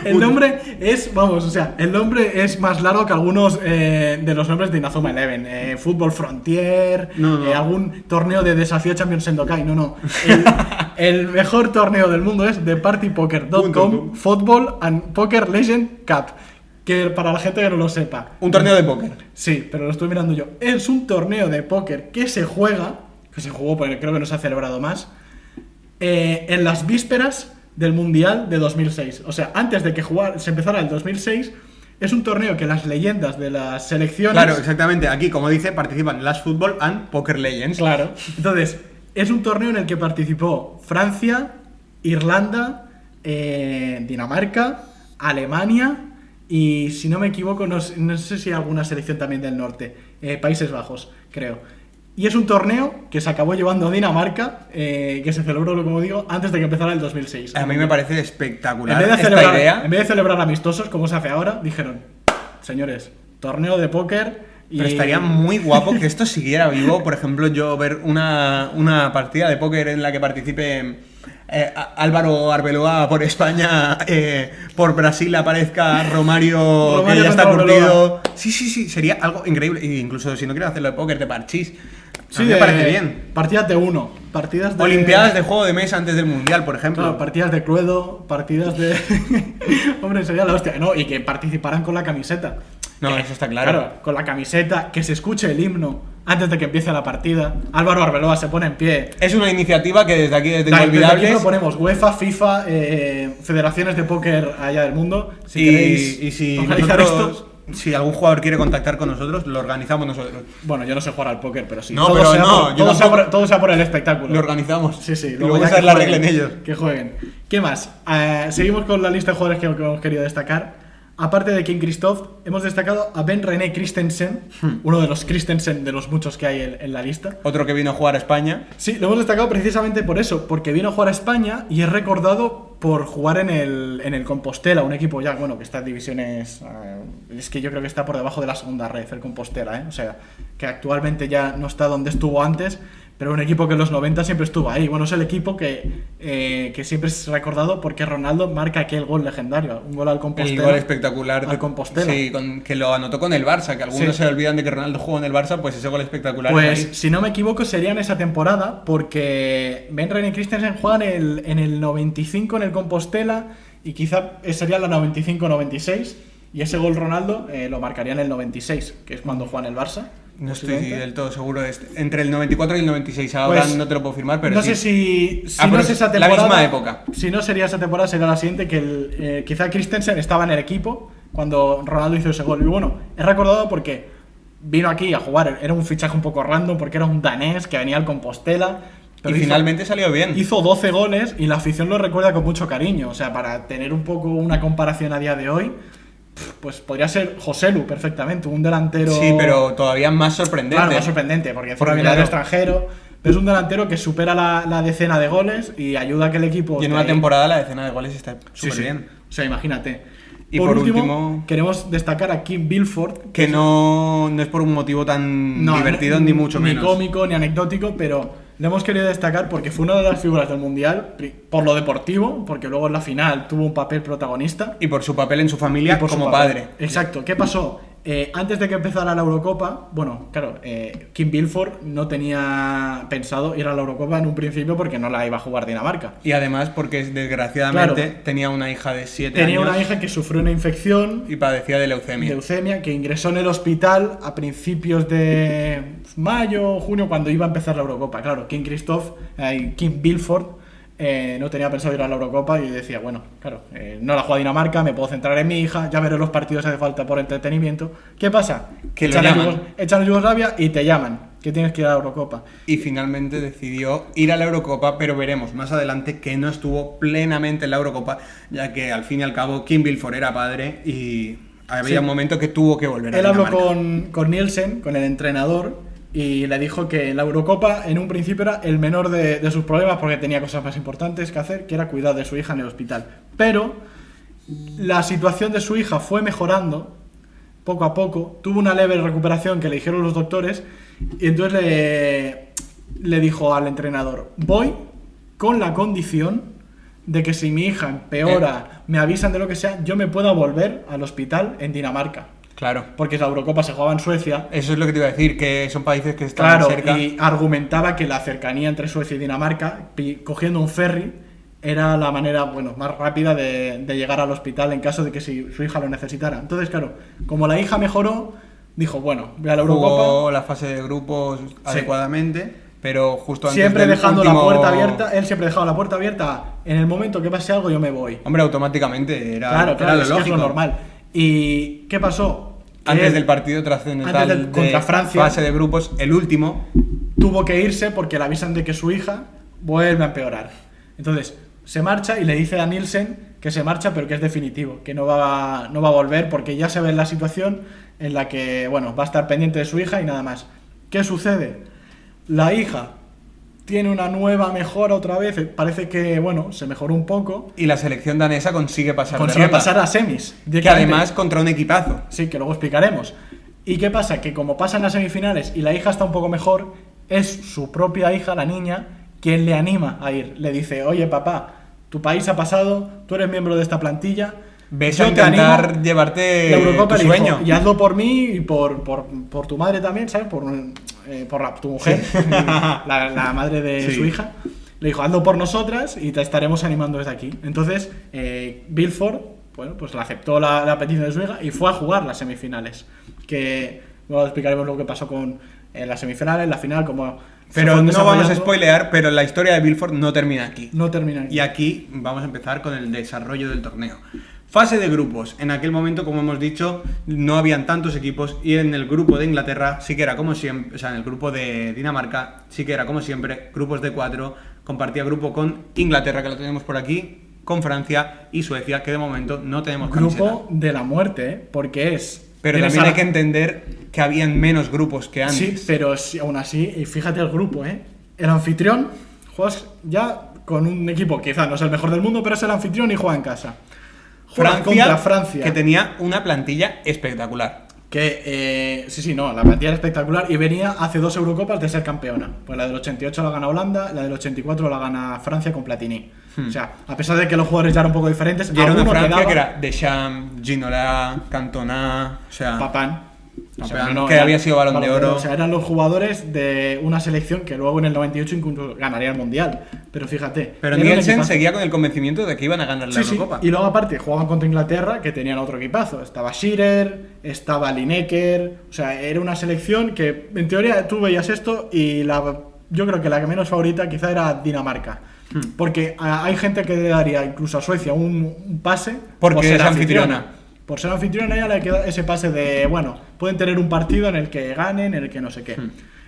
El nombre es, vamos, o sea, el nombre es más largo que algunos de los nombres de Inazuma Eleven. Fútbol Frontier, No. algún torneo de desafío Champions Sendokai. No. El mejor torneo del mundo es ThePartyPoker.com Football and Poker Legend Cup. Que para la gente que no lo sepa. Un torneo de póker. Sí, pero lo estoy mirando yo. Es un torneo de póker que se juega, que se jugó porque creo que no se ha celebrado más, en las vísperas del Mundial de 2006. O sea, antes de que se empezara el 2006, es un torneo que las leyendas de las selecciones... Claro, exactamente. Aquí, como dice, participan Last Football and Poker Legends. Claro. Entonces, es un torneo en el que participó Francia, Irlanda, Dinamarca, Alemania y, si no me equivoco, no sé si alguna selección también del norte. Países Bajos, creo. Y es un torneo que se acabó llevando a Dinamarca, que se celebró, como digo, antes de que empezara el 2006. A mí me parece espectacular En vez esta idea. de celebrar amistosos, como se hace ahora, dijeron, señores, torneo de póker... Pero estaría muy guapo que esto siguiera vivo. Por ejemplo, yo ver una partida de póker en la que participe Álvaro Arbeloa por España, por Brasil aparezca Romario que ya está curtido. Sí, sería algo increíble. E incluso si no quieres hacerlo de póker, de parchís. Sí, me parece bien. Partidas de uno, partidas de... Olimpiadas de juego de mesa antes del Mundial, por ejemplo. Claro, partidas de Cluedo, partidas de... Hombre, sería la hostia. No, y que participaran con la camiseta. No, eso está claro. Claro, con la camiseta, que se escuche el himno antes de que empiece la partida. Álvaro Arbeloa se pone en pie. Es una iniciativa que desde aquí, desde Desde Inolvidables... aquí proponemos UEFA, FIFA, federaciones de póker allá del mundo. Si queréis y si organizar nosotros... esto... Si algún jugador quiere contactar con nosotros, lo organizamos nosotros. Bueno, yo no sé jugar al póker, pero sí. No, pero no, yo todo sea por el espectáculo. Lo organizamos. Sí. Y luego esa es la regla en ellos. Que jueguen. ¿Qué más? Seguimos con la lista de jugadores que hemos querido destacar. Aparte de Kim Christoph, hemos destacado a Ben René Christensen, uno de los Christensen de los muchos que hay en la lista. Otro que vino a jugar a España. Sí, lo hemos destacado precisamente por eso, porque vino a jugar a España y es recordado por jugar en el Compostela, un equipo ya, bueno, que está en divisiones... es que yo creo que está por debajo de la segunda red, el Compostela, o sea, que actualmente ya no está donde estuvo antes, pero un equipo que en los 90 siempre estuvo ahí. Bueno, es el equipo que siempre es recordado porque Ronaldo marca aquel gol legendario, un gol al Compostela. El gol espectacular al Compostela. Sí, que lo anotó con el Barça, que algunos se olvidan de que Ronaldo jugó en el Barça, pues ese gol espectacular. Pues si no me equivoco sería en esa temporada, porque Ben René Christensen juega en el 95 en el Compostela y quizá sería la 95-96 y ese gol Ronaldo lo marcaría en el 96, que es cuando juega en el Barça. No estoy del todo seguro de entre el 94 y el 96, ahora pues, no te lo puedo firmar, pero no sí. sé si no es esa temporada, la misma época. Si no sería esa temporada, sería la siguiente, que quizá Christensen estaba en el equipo cuando Ronaldo hizo ese gol. Y bueno, es recordado porque vino aquí a jugar, era un fichaje un poco random, porque era un danés que venía al Compostela. Pero finalmente salió bien. Hizo 12 goles y la afición lo recuerda con mucho cariño. O sea, para tener un poco una comparación a día de hoy, pues podría ser Joselu perfectamente, un delantero... Sí, pero todavía más sorprendente. Claro, más sorprendente, porque encima viene del extranjero, pero es un delantero que supera la decena de goles y ayuda a que el equipo... Y en una temporada la decena de goles está súper bien. O sea, imagínate. Y por último, queremos destacar a Kim Bilford. Que no es por un motivo tan divertido, ni mucho menos. Ni cómico, ni anecdótico, pero... Le hemos querido destacar porque fue una de las figuras del Mundial, por lo deportivo, porque luego en la final tuvo un papel protagonista. Y por su papel en su familia como padre. Exacto. ¿Qué pasó? Antes de que empezara la Eurocopa, bueno, claro, Kim Bilford no tenía pensado ir a la Eurocopa en un principio porque no la iba a jugar Dinamarca. Y además porque desgraciadamente tenía una hija de 7 años. Tenía una hija que sufrió una infección. Y padecía de leucemia. Leucemia, que ingresó en el hospital a principios de mayo, junio, cuando iba a empezar la Eurocopa. Claro, Kim Bilford no tenía pensado ir a la Eurocopa y decía, bueno, claro, no la juega Dinamarca, me puedo centrar en mi hija, ya veré los partidos si hace falta por entretenimiento. ¿Qué pasa? Que lo llaman. Echan a Yugoslavia y te llaman, que tienes que ir a la Eurocopa. Y finalmente decidió ir a la Eurocopa, pero veremos más adelante que no estuvo plenamente en la Eurocopa, ya que al fin y al cabo Kim Bilford era padre y había un momento que tuvo que volver a Dinamarca. Él habló con Nielsen, con el entrenador, y le dijo que la Eurocopa en un principio era el menor de sus problemas porque tenía cosas más importantes que hacer, que era cuidar de su hija en el hospital. Pero la situación de su hija fue mejorando poco a poco, tuvo una leve recuperación que le dijeron los doctores y entonces le dijo al entrenador, voy con la condición de que si mi hija empeora, me avisan de lo que sea, yo me pueda volver al hospital en Dinamarca. Claro. Porque la Eurocopa se jugaba en Suecia. Eso es lo que te iba a decir, que son países que están Claro, cerca. y argumentaba que la cercanía entre Suecia y Dinamarca, cogiendo un ferry, era la manera, bueno, más rápida de llegar al hospital en caso de que su hija lo necesitara. Entonces, claro, como la hija mejoró, dijo, bueno, voy a la Eurocopa. Jugó la fase de grupos adecuadamente, pero justo antes Siempre del dejando último... la puerta abierta, él siempre dejaba la puerta abierta. En el momento que pase algo, yo me voy. Hombre, automáticamente, era Claro, lo es que lógico. es lo normal. ¿Y qué pasó? Que Antes él, del partido trascendental contra Francia, fase de grupos, el último, tuvo que irse porque le avisan de que su hija vuelve a empeorar. Entonces, se marcha y le dice a Nielsen que se marcha, pero que es definitivo, que no va a volver porque ya se ve en la situación en la que, bueno, va a estar pendiente de su hija y nada más. ¿Qué sucede? La hija tiene una nueva mejora otra vez, parece que, bueno, se mejoró un poco. y la selección danesa consigue pasar de Consigue ronda. pasar a semis. Que directamente. además contra un equipazo. Sí, que luego explicaremos. ¿Y qué pasa? Que como pasan las semifinales y la hija está un poco mejor, es su propia hija, la niña, quien le anima a ir. Le dice, oye papá, tu país ha pasado, tú eres miembro de esta plantilla. Ves yo a te animo, intentar llevarte la Eurocopa tu le dijo, sueño. y hazlo por mí y por tu madre también, ¿sabes? Por tu mujer, la madre de Sí. su hija. Le dijo, hazlo por nosotras y te estaremos animando desde aquí. Entonces, Bilford, bueno, pues le aceptó la petición de su hija y fue a jugar las semifinales. Que luego explicaremos lo que pasó con las semifinales, la final, como... Pero no vamos a spoilear, pero la historia de Bilford no termina aquí. No termina aquí. Y aquí vamos a empezar con el desarrollo del torneo. Fase de grupos. En aquel momento, como hemos dicho, no habían tantos equipos y en el grupo de Inglaterra sí que era como siempre, o sea, en el grupo de Dinamarca sí que era como siempre, grupos de 4, compartía grupo con Inglaterra, que lo tenemos por aquí, con Francia y Suecia, que de momento no tenemos Grupo camiseta. de la muerte, porque es... Pero tienes también a hay que entender que habían menos grupos que antes. Sí, pero aún así, y fíjate el grupo, ¿eh? El anfitrión juegas ya con un equipo, quizá no es el mejor del mundo, pero es el anfitrión y juega en casa. Juega contra Francia. Que tenía una plantilla espectacular. Sí, no, la plantilla era espectacular y venía hace 2 Eurocopas de ser campeona. Pues la del 88 la gana Holanda, la del 84 la gana Francia con Platini. O sea, a pesar de que los jugadores ya eran un poco diferentes, Y era una alguno Francia quedaba- que era Deschamps, Ginola, Cantona, o sea... Papán. Que era había sido Balón de Oro. O sea, eran los jugadores de una selección que luego en el 98 incluso ganaría el Mundial. Pero fíjate. Pero era un Nielsen equipazo. seguía con el convencimiento de que iban a ganar la Sí, sí. Eurocopa. Y luego aparte jugaban contra Inglaterra, que tenían otro equipazo. Estaba Shearer, estaba Lineker. O sea, era una selección que en teoría tú veías esto y yo creo que la que menos favorita quizá era Dinamarca. Porque hay gente que le daría incluso a Suecia un pase Porque por ser es anfitriona. Por ser anfitriona ya le queda ese pase de, bueno, pueden tener un partido en el que ganen, en el que no sé qué.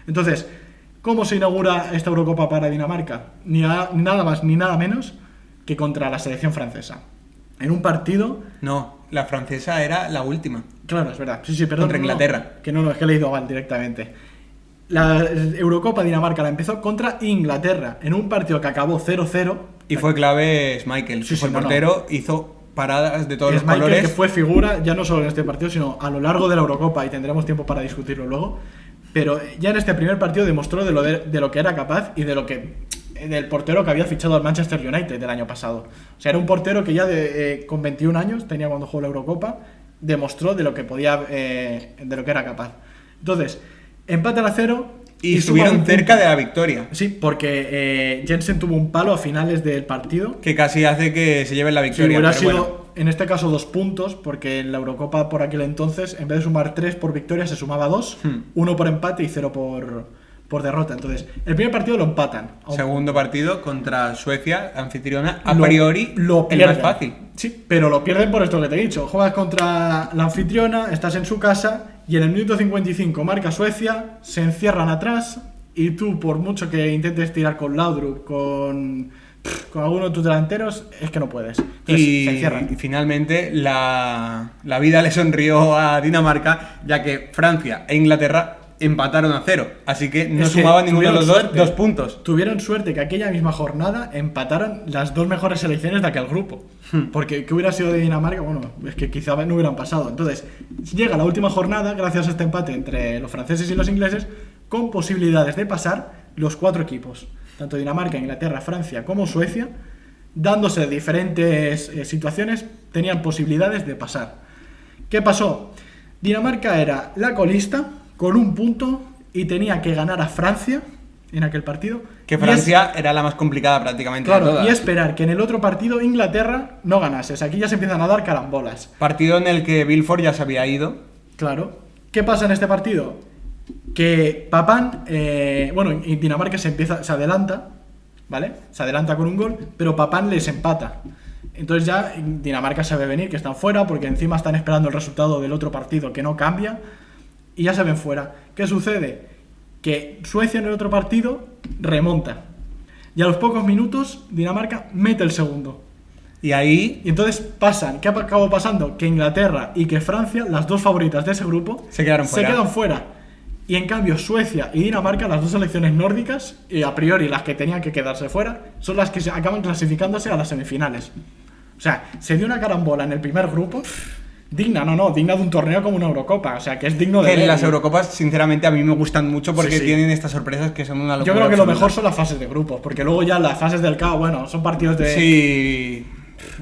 Entonces, ¿cómo se inaugura esta Eurocopa para Dinamarca? Nada más ni nada menos que contra la selección francesa. En un partido... No, la francesa era la última. Claro, es verdad. Sí, perdón. Contra Inglaterra. Que no, es que he leído mal directamente. La Eurocopa Dinamarca la empezó contra Inglaterra, en un partido que acabó 0-0. Y fue clave Schmeichel. Sí, Fue el no, no. portero, hizo paradas de todos los Schmeichel, colores. que fue figura ya no solo en este partido, sino a lo largo de la Eurocopa, y tendremos tiempo para discutirlo luego. Pero ya en este primer partido demostró de lo que era capaz y del portero que había fichado al Manchester United del año pasado. O sea, era un portero que ya con 21 años, tenía cuando jugó la Eurocopa, demostró de lo que era capaz. Entonces, empatan a 0 Y suma estuvieron un cerca punto. de la victoria. Sí, porque Jensen tuvo un palo a finales del partido. Que casi hace que se lleven la Si victoria. hubiera pero sido, bueno. en este caso, 2 puntos, porque en la Eurocopa por aquel entonces, en vez de sumar 3 por victoria, se sumaba 2, 1 por empate y 0 por derrota. Entonces, el primer partido lo empatan. Segundo partido contra Suecia, anfitriona, a Lo- priori lo el pierden. más fácil. Sí, pero lo pierden por esto que te he dicho. Juegas contra la anfitriona, estás en su casa y en el minuto 55 marca Suecia, se encierran atrás y tú, por mucho que intentes tirar con Laudrup, con alguno de tus delanteros, es que no puedes. Entonces, se Y encierran. finalmente la vida le sonrió a Dinamarca, ya que Francia e Inglaterra empataron a 0. Así que no Es que sumaban ninguno de los tuvieron suerte. dos puntos. Tuvieron suerte que aquella misma jornada empataran las 2 mejores selecciones de aquel grupo. Porque que hubiera sido de Dinamarca, bueno, es que quizá no hubieran pasado. Entonces, llega la última jornada, gracias a este empate entre los franceses y los ingleses, con posibilidades de pasar los 4 equipos. Tanto Dinamarca, Inglaterra, Francia como Suecia dándose diferentes situaciones, tenían posibilidades de pasar. ¿Qué pasó? Dinamarca era la colista con un punto y tenía que ganar a Francia en aquel partido. Que Francia era la más complicada prácticamente de Claro, todas. y esperar que en el otro partido Inglaterra no ganase. O sea, aquí ya se empiezan a dar carambolas. Partido en el que Vilford ya se había ido. Claro. ¿Qué pasa en este partido? Que Papán, y Dinamarca se adelanta, ¿vale? Se adelanta con un gol, pero Papán les empata. Entonces ya Dinamarca sabe venir, que están fuera, porque encima están esperando el resultado del otro partido que no cambia, y ya se ven fuera. ¿Qué sucede? Que Suecia en el otro partido remonta. Y a los pocos minutos Dinamarca mete el segundo. Y ahí Y entonces pasan, ¿qué acabó pasando? Que Inglaterra y que Francia, las dos favoritas de ese grupo, se quedaron fuera. quedan fuera. Y en cambio Suecia y Dinamarca, las dos selecciones nórdicas, y a priori las que tenían que quedarse fuera, son las que acaban clasificándose a las semifinales. O sea, se dio una carambola en el primer grupo, digna de un torneo como una Eurocopa. O sea, que es digno de Que ver. las Eurocopas, sinceramente, a mí me gustan mucho porque Sí, sí. tienen estas sorpresas que son una locura. Yo creo que lo absoluta. mejor son las fases de grupos, porque luego ya las fases del KO, bueno, son partidos de Sí.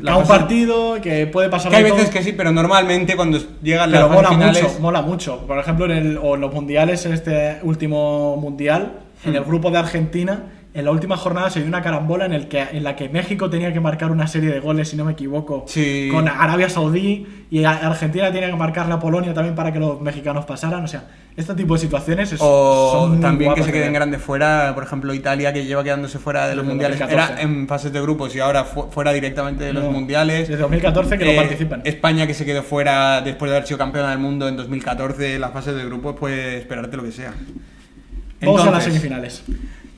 cada un partido que puede pasar Que hay de todo. veces que sí, pero normalmente cuando llegan las Pero fases finales. mola mucho. Por ejemplo, en los mundiales, en este último mundial, en el grupo de Argentina, en la última jornada se dio una carambola en la que México tenía que marcar una serie de goles, si no me equivoco, Sí. con Arabia Saudí, y Argentina tenía que marcarle a Polonia también para que los mexicanos pasaran. O sea, este tipo de situaciones O son muy también que guapas se de queden ver. grandes fuera, por ejemplo Italia, que lleva quedándose fuera de los Desde mundiales. 2014. Era en fases de grupos y ahora fuera directamente de los No, mundiales. Desde 2014 que no participan. España, que se quedó fuera después de haber sido campeona del mundo en 2014, las fases de grupos, pues esperarte lo que sea. Vamos a las Entonces, semifinales.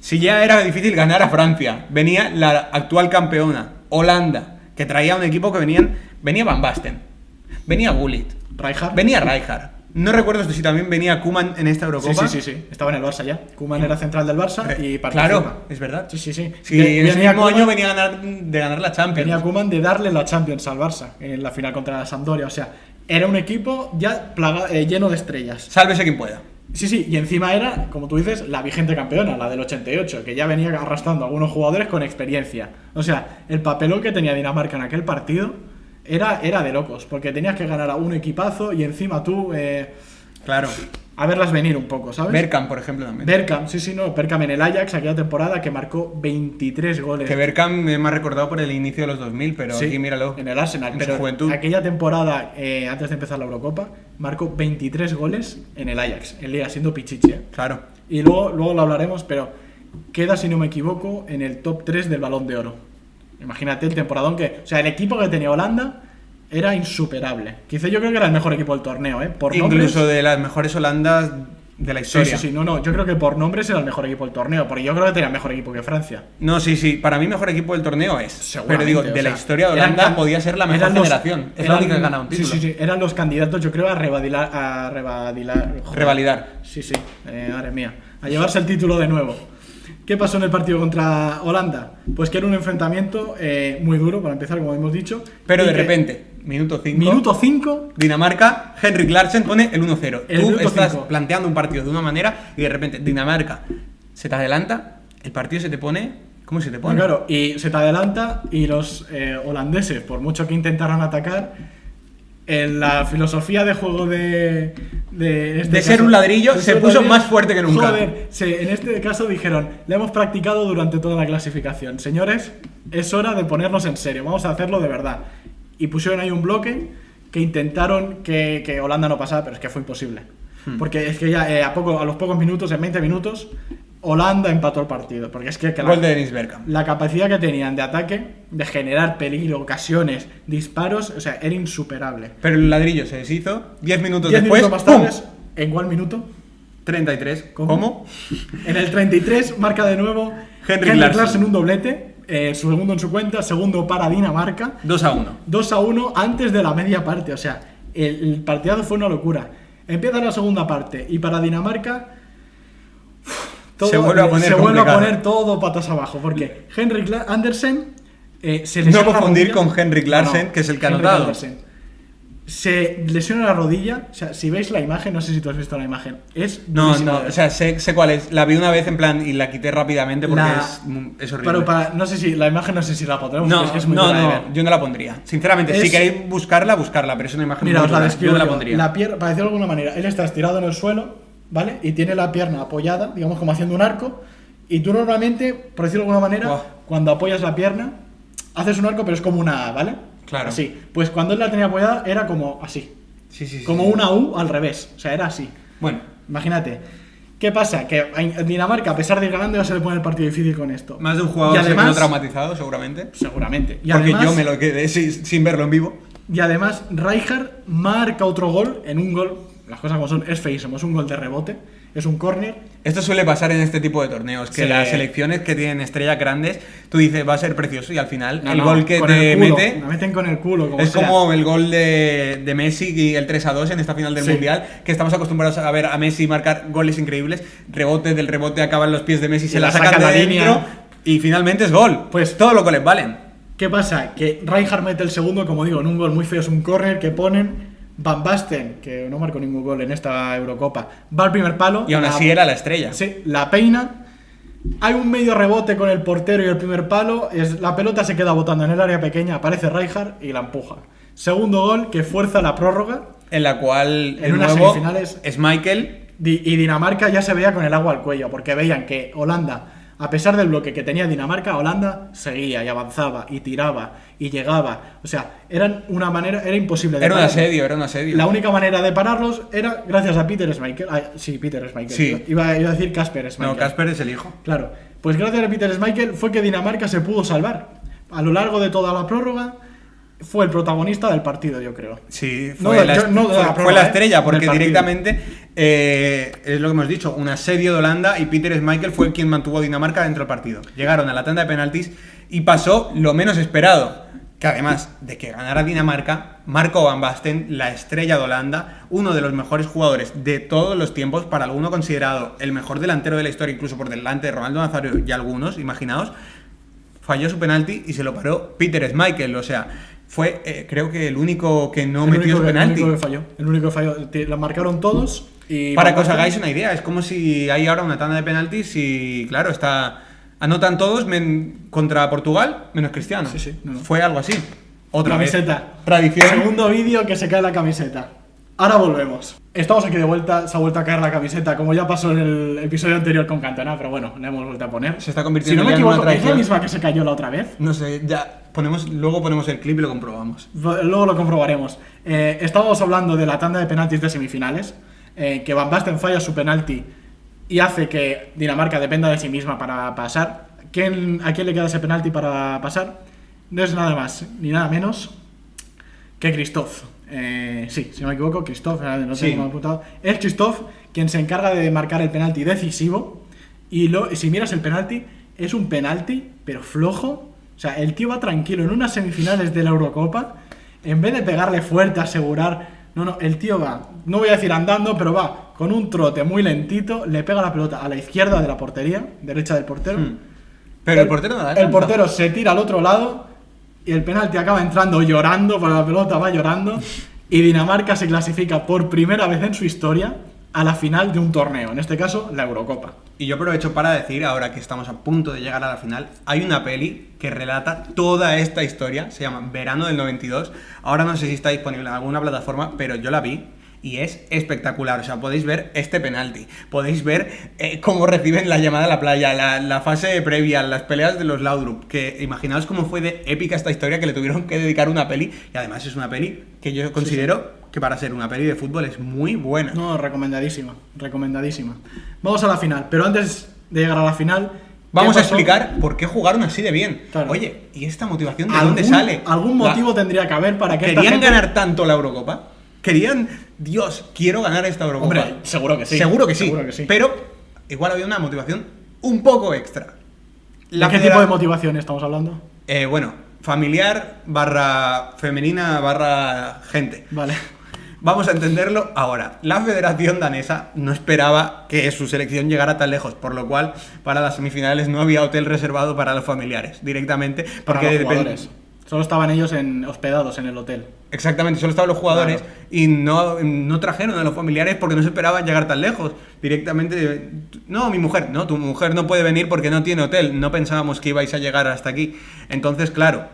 si ya era difícil ganar a Francia, venía la actual campeona, Holanda, que traía un equipo que venía Van Basten, venía Gullit, Rijkaard. venía Rijkaard. No recuerdo si también venía Koeman en esta Eurocopa. Sí. Estaba en el Barça ya. Koeman era central del Barça y participa. Claro, es verdad. Sí. Sí, en ese Venía mismo Koeman- año venía de ganar la Champions. Venía Koeman de darle la Champions al Barça en la final contra la Sampdoria. O sea, era un equipo ya lleno de estrellas. Sálvese quien pueda. Sí, y encima era, como tú dices, la vigente campeona, la del 88, que ya venía arrastrando a algunos jugadores con experiencia. O sea, el papelón que tenía Dinamarca en aquel partido era de locos, porque tenías que ganar a un equipazo y encima tú Claro. a verlas venir un poco, ¿sabes? Bergkamp, por ejemplo, también. Bergkamp, Bergkamp en el Ajax aquella temporada que marcó 23 goles. Que Bergkamp me ha recordado por el inicio de los 2000, pero Sí, aquí míralo. en el Arsenal, en su pero juventud. aquella temporada, antes de empezar la Eurocopa, marcó 23 goles en el Ajax, en Liga, siendo pichichi, ¿eh? Claro. Y luego lo hablaremos, pero queda, si no me equivoco, en el top 3 del Balón de Oro. Imagínate el temporadón que... O sea, el equipo que tenía Holanda era insuperable. Quizá yo creo que era el mejor equipo del torneo, ¿eh? Por Incluso nombres, de las mejores Holandas de la historia. Sí, no, yo creo que por nombres era el mejor equipo del torneo, porque yo creo que tenía el mejor equipo que Francia. No, sí, para mí mejor equipo del torneo es. Pero Seguramente, digo, o de sea, la historia de eran Holanda podía ser la mejor eran los- generación. Es la eran- única que ha ganado un título. Sí, eran los candidatos, yo creo, a Revalidar. Sí, madre mía. A llevarse el título de nuevo. ¿Qué pasó en el partido contra Holanda? Pues que era un enfrentamiento muy duro, para empezar, como hemos dicho. Pero y de que repente, minuto 5. Minuto 5. Dinamarca, Henrik Larsen pone el 1-0. El Tú minuto estás 5. planteando un partido de una manera y de repente Dinamarca se te adelanta, el partido se te pone... ¿Cómo se te pone? Claro, y se te adelanta y los holandeses, por mucho que intentaran atacar, en la filosofía de juego de ser un ladrillo, se puso más fuerte que nunca. Joder, en este caso dijeron, le hemos practicado durante toda la clasificación. Señores, es hora de ponernos en serio, vamos a hacerlo de verdad. Y pusieron ahí un bloque que intentaron que Holanda no pasara, pero es que fue imposible. Porque es que ya a los pocos minutos, en 20 minutos, Holanda empató el partido. Porque es que Gol de Dennis Bergkamp. la capacidad que tenían de ataque, de generar peligro, ocasiones, disparos, o sea, era insuperable. Pero el ladrillo se deshizo. 10 minutos 10 después, minutos más tarde, ¡pum! ¿en cuál minuto? 33. ¿Cómo? ¿Cómo? En el 33 marca de nuevo Henrik Larsen Larsen un doblete, segundo en su cuenta, segundo para Dinamarca. 2-1. 2-1 antes de la media parte, o sea, el partidazo fue una locura. Empieza la segunda parte y para Dinamarca Se vuelve a poner se vuelve a complicado. poner todo patas abajo, porque Henrik Andersen se les No ha confundir roto- con Henrik Larsen, que es el que ha Henrik anotado. Andersen. se lesiona la rodilla. O sea, si veis la imagen, no sé si tú has visto la imagen. Es No, durísimo de no, ver. o sea, sé cuál es. La vi una vez en plan y la quité rápidamente porque es horrible. Pero no sé si la imagen no sé si la pondremos. No, es que es muy no, dura de ver. yo no la pondría. Sinceramente, si Es- queréis buscarla, pero es una imagen Mira, muy os la dura. describo. Yo no la yo. pondría. La pierna, para decirlo de alguna manera, él está estirado en el suelo, ¿vale? Y tiene la pierna apoyada, digamos como haciendo un arco. Y tú normalmente, por decirlo de alguna manera, Buah. cuando apoyas la pierna, haces un arco, pero es como una A, ¿vale? Claro. Así. Pues cuando él la tenía apoyada, era como así. Sí. Como una U al revés. O sea, era así. Bueno, Imagínate. ¿Qué pasa? Que a Dinamarca, a pesar de ir ganando, ya se le pone el partido difícil con esto. más de un jugador Y se quedó además- traumatizado, seguramente. Seguramente. Y Porque además, yo me lo quedé sin verlo en vivo. Y además, Rijkaard marca otro gol en un gol. Las cosas como son, es feísimo. Es un gol de rebote. Es un córner. Esto suele pasar en este tipo de torneos, que Sí. las selecciones que tienen estrellas grandes, tú dices va a ser precioso y al final el No, gol que con te el culo. mete Me meten con el culo. Como es sea. como el gol de Messi y el 3-2 en esta final del Sí. Mundial, que estamos acostumbrados a ver a Messi marcar goles increíbles, rebote del rebote acaban los pies de Messi, se la sacan la de dentro línea. y finalmente es gol. Pues- todos los goles valen. ¿Qué pasa? Que Rijkaard mete el segundo, como digo, en un gol muy feo. Es un córner que ponen. Van Basten, que no marcó ningún gol en esta Eurocopa, va al primer palo. Y aún así era la estrella. Sí, la peina. Hay un medio rebote con el portero y el primer palo. La pelota se queda botando en el área pequeña. Aparece Rijkaard y la empuja. Segundo gol que fuerza la prórroga. En la cual En el unas nuevo semifinales- es Michael. Y Dinamarca ya se veía con el agua al cuello. Porque veían que Holanda, a pesar del bloque que tenía Dinamarca, Holanda seguía y avanzaba y tiraba y llegaba. O sea, era imposible de Era un pararlos. asedio, era un asedio. La única manera de pararlos era gracias a Peter Schmeichel. Sí, Peter Schmeichel. Sí. Iba a decir Kasper Schmeichel. No, Casper es el hijo. Claro. Pues gracias a Peter Schmeichel fue que Dinamarca se pudo salvar. A lo largo de toda la prórroga fue el protagonista del partido, yo creo. Sí, No, fue, fue fue la estrella, del porque partido. directamente es lo que hemos dicho, un asedio de Holanda y Peter Schmeichel fue quien mantuvo a Dinamarca dentro del partido. Llegaron a la tanda de penaltis y pasó lo menos esperado, que además de que ganara Dinamarca, Marco Van Basten, la estrella de Holanda, uno de los mejores jugadores de todos los tiempos, para alguno considerado el mejor delantero de la historia, incluso por delante de Ronaldo Nazario y algunos, imaginaos, falló su penalti y se lo paró Peter Schmeichel, o sea, fue creo que el único que no metió su penalti. El único que falló. El único que falló. Lo marcaron todos. Y Para Van que os Basten- hagáis una idea, es como si hay ahora una tanda de penaltis y, claro, anotan todos contra Portugal, menos Cristiano. Sí, sí, no. Fue algo así. Otra Camiseta. vez. Tradición. Segundo vídeo que se cae la camiseta. Ahora volvemos. Estamos aquí de vuelta, se ha vuelto a caer la camiseta, como ya pasó en el episodio anterior con Cantona, pero bueno, la hemos vuelto a poner. Se está Si convirtiendo no me ya en una equivoco, ¿es la tradición. misma que se cayó la otra vez? No sé, luego ponemos el clip y lo comprobamos. Luego lo comprobaremos. Estábamos hablando de la tanda de penaltis de semifinales, que Van Basten falla su penalti y hace que Dinamarca dependa de sí misma para pasar. ¿A quién le queda ese penalti para pasar? No es nada más ni nada menos que Christoph. Sí, si no me equivoco, Christoph, no Sí. tengo mal apuntado. Es Christoph quien se encarga de marcar el penalti decisivo. Y si miras el penalti, es un penalti, pero flojo. O sea, el tío va tranquilo en unas semifinales de la Eurocopa. En vez de pegarle fuerte, asegurar. No, el tío va, no voy a decir andando, pero va con un trote muy lentito. Le pega la pelota a la izquierda de la portería, derecha del portero. Pero el portero no da El tanta. portero se tira al otro lado y el penalti acaba entrando llorando, para la pelota va llorando y Dinamarca se clasifica por primera vez en su historia a la final de un torneo, en este caso la Eurocopa. Y yo aprovecho para decir, ahora que estamos a punto de llegar a la final, hay una peli que relata toda esta historia, se llama Verano del 92. Ahora no sé si está disponible en alguna plataforma, pero yo la vi y es espectacular. O sea, podéis ver este penalti, podéis ver cómo reciben la llamada a la playa, la fase previa, las peleas de los Laudrup, que imaginaos cómo fue de épica esta historia que le tuvieron que dedicar una peli, y además es una peli que yo considero que para ser una peli de fútbol es muy buena. No, recomendadísima, recomendadísima. Vamos a la final, pero antes de llegar a la final... Vamos ¿qué a pasó? explicar por qué jugaron así de bien. Claro. Oye, ¿y esta motivación de dónde sale? Algún motivo tendría que haber para que esta ¿Querían gente... ganar tanto la Eurocopa? ¿Querían, Dios, quiero ganar esta Eurocopa? Hombre, seguro que sí. Seguro que sí. Seguro que sí. Pero igual había una motivación un poco extra. ¿De qué tipo de motivación estamos hablando? Bueno, familiar / femenina / gente. Vale. Vamos a entenderlo ahora. La Federación Danesa no esperaba que su selección llegara tan lejos, por lo cual para las semifinales no había hotel reservado para los familiares, directamente. Para Porque los jugadores. Solo estaban ellos hospedados en el hotel. Exactamente, solo estaban los jugadores, Claro. y no trajeron a los familiares porque no se esperaban llegar tan lejos. Directamente, no, mi mujer, no, tu mujer no puede venir porque no tiene hotel, no pensábamos que ibais a llegar hasta aquí. Entonces, claro,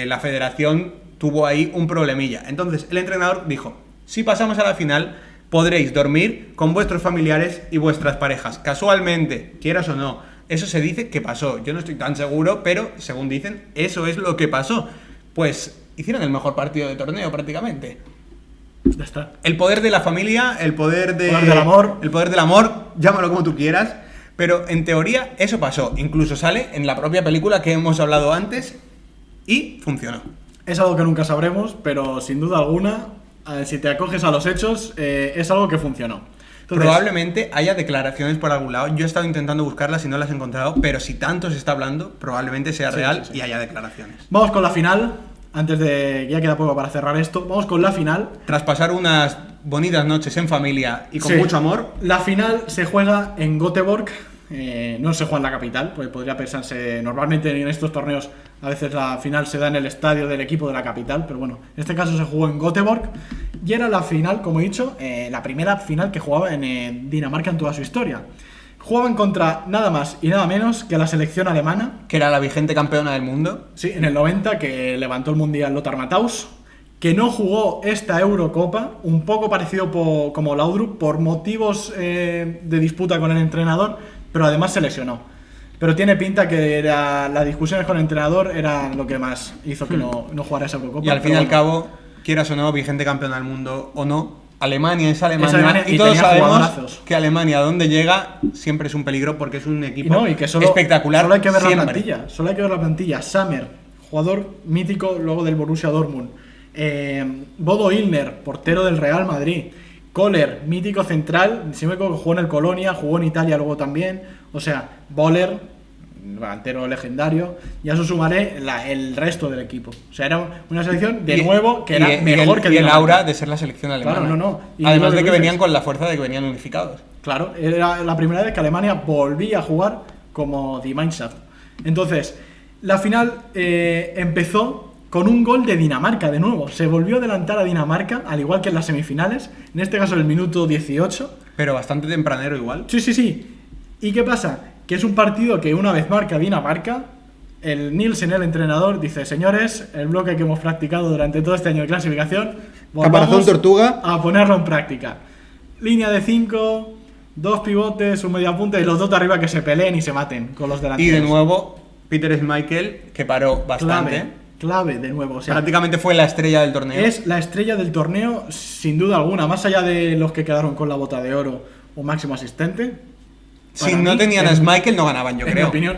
la federación tuvo ahí un problemilla. Entonces, el entrenador dijo, si pasamos a la final, podréis dormir con vuestros familiares y vuestras parejas. Casualmente, quieras o no, eso se dice que pasó. Yo no estoy tan seguro, pero según dicen, eso es lo que pasó. Pues hicieron el mejor partido de torneo prácticamente. Ya está. El poder de la familia, el poder Poder del amor. el poder del amor, llámalo como tú quieras, pero en teoría eso pasó. Incluso sale en la propia película que hemos hablado antes y funcionó. Es algo que nunca sabremos, pero sin duda alguna, si te acoges a los hechos, es algo que funcionó. Entonces, Probablemente haya declaraciones por algún lado. Yo he estado intentando buscarlas y no las he encontrado, pero si tanto se está hablando, probablemente sea Sí, real sí, sí. y haya declaraciones. vamos con la final. Antes de... Ya queda poco para cerrar esto. Vamos con la final. Tras pasar unas bonitas noches en familia y con Sí. mucho amor, La final se juega en Göteborg. No se juega en la capital, pues podría pensarse. Normalmente en estos torneos a veces la final se da en el estadio del equipo de la capital, pero bueno, en este caso se jugó en Göteborg y era la final, como he dicho, la primera final que jugaba en Dinamarca en toda su historia. Jugaban contra nada más y nada menos que la selección alemana. que era la vigente campeona del mundo. Sí, en el 90, que levantó el mundial Lothar Matthaus, que no jugó esta Eurocopa, un poco parecido como Laudrup, por motivos de disputa con el entrenador, pero además se lesionó. Pero tiene pinta que las discusiones con el entrenador eran lo que más hizo que no jugara esa Eurocopa. Y al fin y pero al bueno. cabo, quieras o no, vigente campeona del mundo o no, Alemania es Alemania, Es Alemania y y todos tenía sabemos jugadorazos. que Alemania, donde llega, siempre es un peligro porque es un Y equipo no, y que solo, espectacular. solo hay que ver la siempre. plantilla. Solo hay que ver la plantilla. Sammer, jugador mítico luego del Borussia Dortmund. Bodo Illner, portero del Real Madrid. Kohler, mítico central. Si no me equivoco, jugó en el Colonia, jugó en Italia luego también. O sea, Boller, delantero legendario. Y a eso sumaré el resto del equipo. O sea, era una selección de Y- nuevo que era y mejor que y el Dinamarca. aura de ser la selección alemana. Claro, no. Y Además lo de que dices. venían con la fuerza de que venían unificados. Claro, era la primera vez que Alemania volvía a jugar como Die Mannschaft. Entonces, la final empezó con un gol de Dinamarca de nuevo. Se volvió a adelantar a Dinamarca, al igual que en las semifinales. En este caso, el minuto 18. Pero bastante tempranero igual. Sí. ¿Y qué pasa? Que es un partido que una vez marca Dinamarca, el Nielsen, el entrenador, dice: señores, el bloque que hemos practicado durante todo este año de clasificación, Caparazón volvamos tortuga. a ponerlo en práctica. Línea de 5, 2 pivotes, un mediapunta y los dos de arriba que se peleen y se maten con los Y delanteros. de nuevo, Peter Schmeichel, que paró bastante. Clave de nuevo. O sea, Prácticamente fue la estrella del torneo. es la estrella del torneo, sin duda alguna, más allá de los que quedaron con la bota de oro o máximo asistente. Si Para no mí, tenían a en- Schmeichel, no ganaban, yo En creo. mi opinión,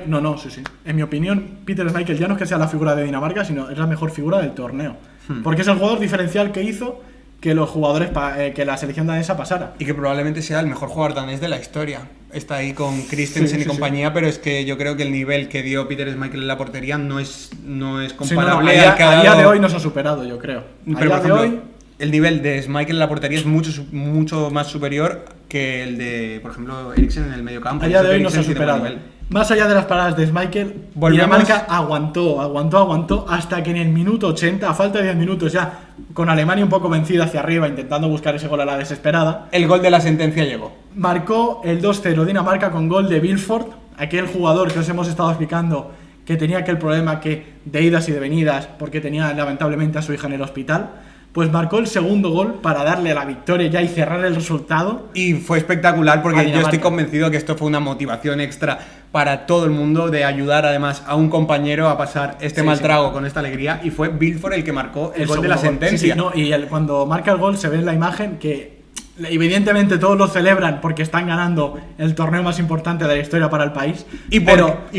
sí. En mi opinión, Peter Schmeichel ya no es que sea la figura de Dinamarca, sino es la mejor figura del torneo. Porque es el jugador diferencial que hizo que los jugadores, que la selección danesa pasara. Y que probablemente sea el mejor jugador danés de la historia. Está ahí con Christensen Sí, y sí, compañía, pero es que yo creo que el nivel que dio Peter Schmeichel en la portería no es Sí, no, comparable a día, al que ha a día dado- de hoy nos ha superado, yo creo. A Pero, día por ejemplo, de hoy, el nivel de Schmeichel en la portería es mucho más superior que el de, por ejemplo, Eriksen en el medio campo. a día de hoy Eriksen nos ha tiene buen superado. nivel. Más allá de las paradas de Schmeichel, Volvemos- Dinamarca aguantó hasta que en el minuto 80, a falta de 10 minutos ya, con Alemania un poco vencida hacia arriba, intentando buscar ese gol a la desesperada, El gol de la sentencia llegó. marcó el 2-0 Dinamarca con gol de Vilford, aquel jugador que os hemos estado explicando que tenía aquel problema de idas y de venidas porque tenía lamentablemente a su hija en el hospital. Pues marcó el segundo gol para darle la victoria ya y cerrar el resultado. Y fue espectacular A porque yo Dinamarca. estoy convencido que esto fue una motivación extra para todo el mundo de ayudar además a un compañero a pasar este Sí, mal sí. trago con esta alegría, y fue Vilford el que marcó el gol de segundo la sentencia. Sí, no, y cuando marca el gol se ve en la imagen que evidentemente todos lo celebran porque están ganando el torneo más importante de la historia para el país. y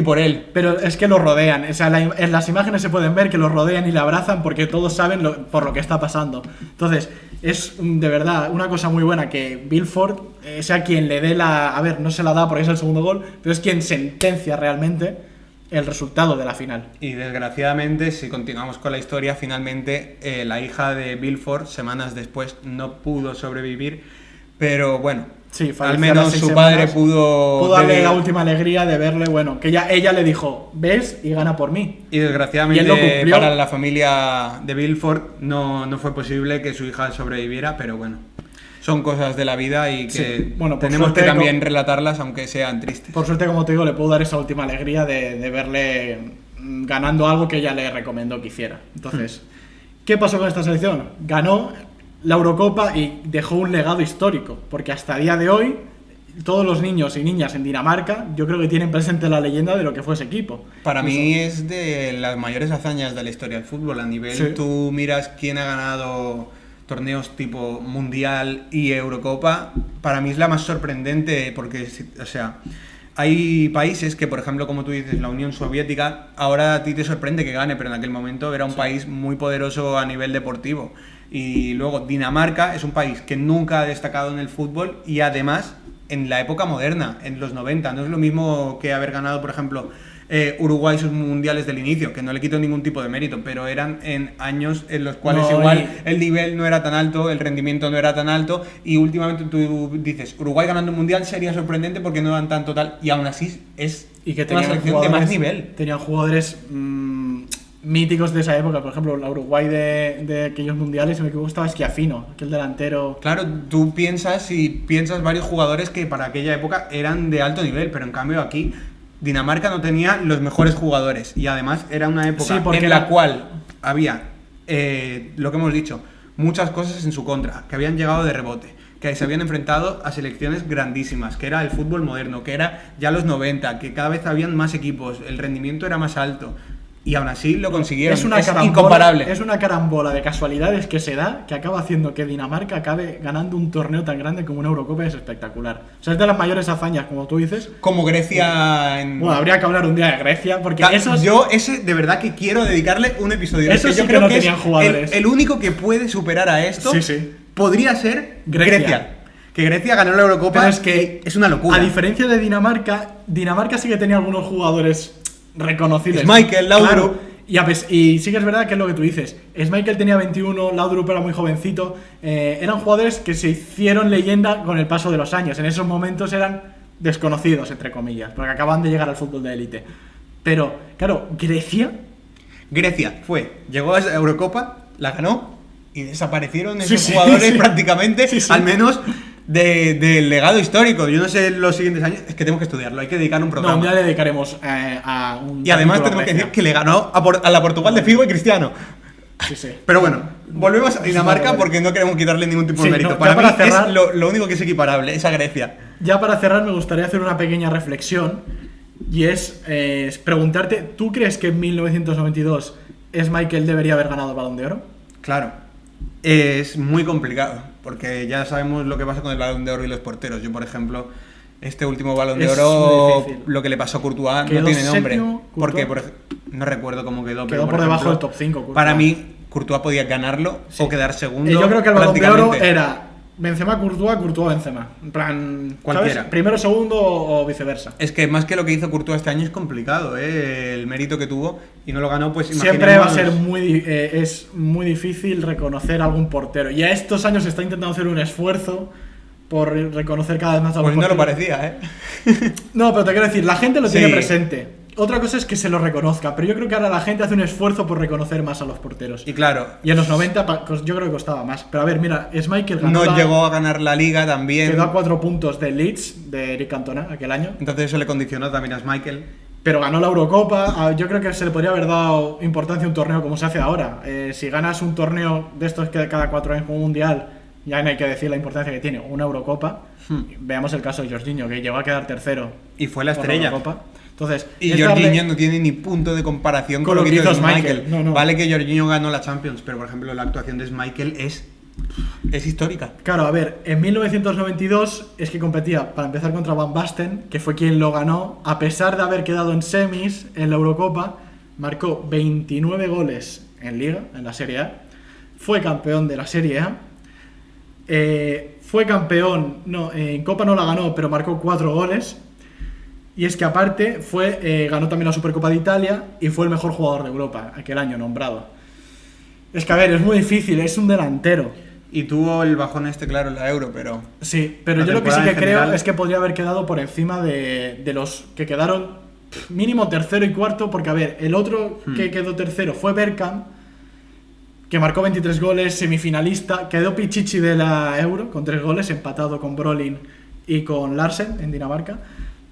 por él. Pero es que lo rodean, o sea, en las imágenes se pueden ver que lo rodean y le abrazan porque todos saben por lo que está pasando. Entonces, es de verdad una cosa muy buena que Vilford sea quien le dé a ver, no se la da porque es el segundo gol, pero es quien sentencia realmente el resultado de la final. Y desgraciadamente, si continuamos con la historia, finalmente la hija de Vilford, semanas después, no pudo sobrevivir. Pero bueno, Sí, falleció al a menos las 6 su padre semanas. pudo darle la última alegría de verle, bueno, que ella le dijo, ves y gana por mí. Y desgraciadamente Y él lo cumplió. para la familia de Bilford no fue posible que su hija sobreviviera, pero bueno, son cosas de la vida y que Sí, bueno, por tenemos que suerte, también relatarlas aunque sean tristes. Por suerte, como te digo, le puedo dar esa última alegría de verle ganando algo que ella le recomendó que hiciera. Entonces, ¿qué pasó con esta selección? Ganó la Eurocopa y dejó un legado histórico, porque hasta el día de hoy todos los niños y niñas en Dinamarca yo creo que tienen presente la leyenda de lo que fue ese equipo. Para mí es de las mayores hazañas de la historia del fútbol. A nivel, Sí. tú miras quién ha ganado torneos tipo Mundial y Eurocopa, para mí es la más sorprendente porque, o sea, hay países que, por ejemplo, como tú dices, la Unión Soviética, ahora a ti te sorprende que gane, pero en aquel momento era un país muy poderoso a nivel deportivo. Y luego Dinamarca es un país que nunca ha destacado en el fútbol y además en la época moderna, en los 90. No es lo mismo que haber ganado, por ejemplo, Uruguay sus mundiales del inicio, que no le quito ningún tipo de mérito, pero eran en años en los cuales No, igual el nivel no era tan alto, el rendimiento no era tan alto, y últimamente tú dices, Uruguay ganando un mundial sería sorprendente porque no dan tanto tal, y aún así es Y que una tenían selección de más nivel. Tenían jugadores míticos de esa época, por ejemplo, la Uruguay de aquellos mundiales, si me equivoco, estaba Schiaffino, aquel delantero. Claro, tú piensas varios jugadores que para aquella época eran de alto nivel, pero en cambio aquí Dinamarca no tenía los mejores jugadores y además era una época Sí, porque en la cual había, lo que hemos dicho, muchas cosas en su contra, que habían llegado de rebote, que se habían enfrentado a selecciones grandísimas, que era el fútbol moderno, que era ya los 90, que cada vez habían más equipos, el rendimiento era más alto. Y aún así lo consiguieron. Es incomparable. Es una carambola de casualidades que se da que acaba haciendo que Dinamarca acabe ganando un torneo tan grande como una Eurocopa. Es espectacular. O sea, es de las mayores hazañas, como tú dices. Como Grecia en... Bueno, habría que hablar un día de Grecia, porque esos... Yo ese de verdad que quiero dedicarle un episodio. Eso Es sí yo que creo no que tenían es jugadores. el único que puede superar a esto. Sí, sí. Podría ser Grecia. Grecia. Que Grecia ganó la Eurocopa. Pero es que es una locura. A diferencia de Dinamarca, Dinamarca sí que tenía algunos jugadores reconocibles. Schmeichel, Laudrup. Claro. Y sí que es verdad que es lo que tú dices. Schmeichel tenía 21, Laudrup era muy jovencito. Eran jugadores que se hicieron leyenda con el paso de los años. En esos momentos eran desconocidos, entre comillas, porque acaban de llegar al fútbol de élite. Pero, claro, Grecia llegó a esa Eurocopa, la ganó y desaparecieron esos Sí, jugadores sí. prácticamente, Sí, sí. al menos del legado histórico. Yo no sé los siguientes años, es que tenemos que estudiarlo, hay que dedicar un programa. No, ya le dedicaremos a un... Y además capítulo a tenemos que Grecia. decir que le ganó a la Portugal de Figo y Cristiano. Sí, sí. Pero bueno, volvemos a Dinamarca Vale. porque no queremos quitarle ningún tipo de Sí, mérito. no, ya para mí para cerrar- es lo único que es equiparable, es a Grecia. Ya para cerrar me gustaría hacer una pequeña reflexión y es preguntarte, ¿tú crees que en 1992 Schmeichel debería haber ganado el Balón de Oro? Claro, es muy complicado porque ya sabemos lo que pasa con el Balón de Oro y los porteros. Yo, por ejemplo, este último Balón de Es Oro, muy difícil. lo que le pasó a Courtois Quedó no tiene nombre. séptimo, Porque, Courtois. no recuerdo cómo quedó. Quedó pero, por debajo ejemplo, del top 5. Courtois. Para mí, Courtois podía ganarlo Sí. o quedar segundo. Yo creo que el Balón de Oro prácticamente. era Benzema, Courtois, Courtois, Benzema. En plan, Cualquiera. ¿sabes? Primero, segundo o viceversa. Es que más que lo que hizo Courtois este año es complicado, el mérito que tuvo y no lo ganó, pues Siempre va a ser imaginemos- es muy difícil reconocer a algún portero. Y a estos años se está intentando hacer un esfuerzo por reconocer cada vez más a los Pues no lo porteros. parecía, ¿eh? No, pero te quiero decir, la gente lo Sí. tiene presente. Otra cosa es que se lo reconozca, pero yo creo que ahora la gente hace un esfuerzo por reconocer más a los porteros. Y claro, Y en los 90 yo creo que costaba más. Pero a ver, mira, Schmeichel ganó no llegó a ganar la liga también. quedó a 4 puntos de Leeds, de Eric Cantona, aquel año. Entonces eso le condicionó también a Schmeichel. Pero ganó la Eurocopa. Yo creo que se le podría haber dado importancia a un torneo como se hace ahora. Si ganas un torneo de estos que cada 4 años como un mundial, ya no hay que decir la importancia que tiene una Eurocopa. Veamos el caso de Jorginho, que llegó a quedar tercero. Y fue la por estrella. Eurocopa. Entonces, Y es darle- Jorginho no tiene ni punto de comparación Con con lo que hizo Schmeichel. Schmeichel. No, no. Vale que Jorginho ganó la Champions, pero por ejemplo la actuación de Schmeichel es histórica. Claro, a ver, en 1992 es que competía para empezar contra Van Basten, que fue quien lo ganó, a pesar de haber quedado en semis en la Eurocopa, marcó 29 goles en Liga, en la Serie A, fue campeón de la Serie A, fue campeón, no, en Copa no la ganó, pero marcó 4 goles, y es que aparte ganó también la Supercopa de Italia y fue el mejor jugador de Europa aquel año nombrado. Es que a ver, es muy difícil, es un delantero. Y tuvo el bajón claro, en la Euro, pero... Sí, pero la yo lo que sí temporada que en creo general- es que podría haber quedado por encima de los que quedaron mínimo tercero y cuarto, porque a ver, el otro que quedó tercero fue Bergkamp, que marcó 23 goles, semifinalista, quedó Pichichi de la Euro con 3 goles, empatado con Brolin y con Larsen en Dinamarca.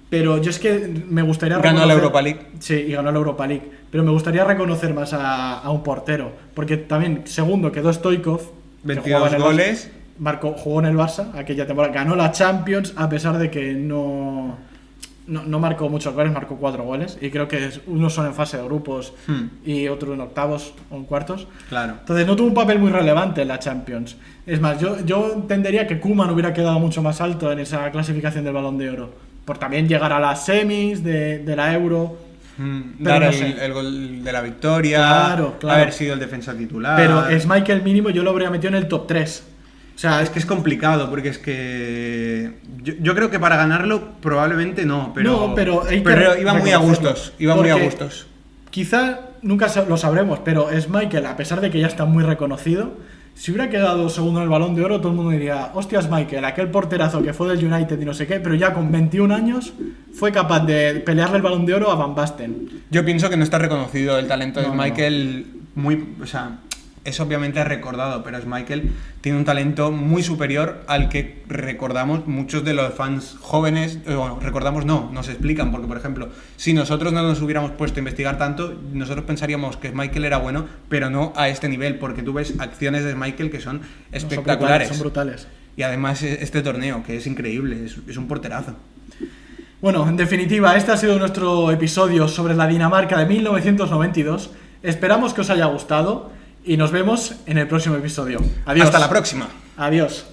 Pero yo es que me gustaría Ganó la Europa League. Sí, y ganó la Europa League. Pero me gustaría reconocer más a un portero, porque también segundo quedó Stoichkov, que 22 jugaba en el goles. jugó en el Barça aquella temporada, ganó la Champions a pesar de que no marcó muchos goles, marcó 4 goles y creo que unos son en fase de grupos y otros en octavos o en cuartos. Claro. Entonces no tuvo un papel muy relevante en la Champions. Es más, yo entendería que Koeman hubiera quedado mucho más alto en esa clasificación del Balón de Oro, por también llegar a las semis de la Euro. Dar no el, sé. el gol de la victoria, Claro. haber sido el defensa titular. Pero Schmeichel mínimo yo lo habría metido en el top 3. O sea, Es que es complicado, porque es que... Yo creo que para ganarlo probablemente no, pero... No, pero hay que pero iba muy a reconocerlo. gustos, iba muy a Porque gustos. Quizá nunca lo sabremos, pero Schmeichel, a pesar de que ya está muy reconocido, si hubiera quedado segundo en el Balón de Oro, todo el mundo diría, hostia, Schmeichel, aquel porterazo que fue del United y no sé qué, pero ya con 21 años fue capaz de pelearle el Balón de Oro a Van Basten. Yo pienso que no está reconocido el talento de No, Schmeichel, o sea, es obviamente recordado, pero Schmeichel tiene un talento muy superior al que recordamos muchos de los fans jóvenes, bueno, recordamos no, nos explican, porque por ejemplo, si nosotros no nos hubiéramos puesto a investigar tanto, nosotros pensaríamos que Schmeichel era bueno, pero no a este nivel, porque tú ves acciones de Schmeichel que son espectaculares. Son brutales. Y además este torneo, que es increíble, es un porterazo. Bueno, en definitiva, este ha sido nuestro episodio sobre la Dinamarca de 1992. Esperamos que os haya gustado y nos vemos en el próximo episodio. Adiós. Hasta la próxima. Adiós.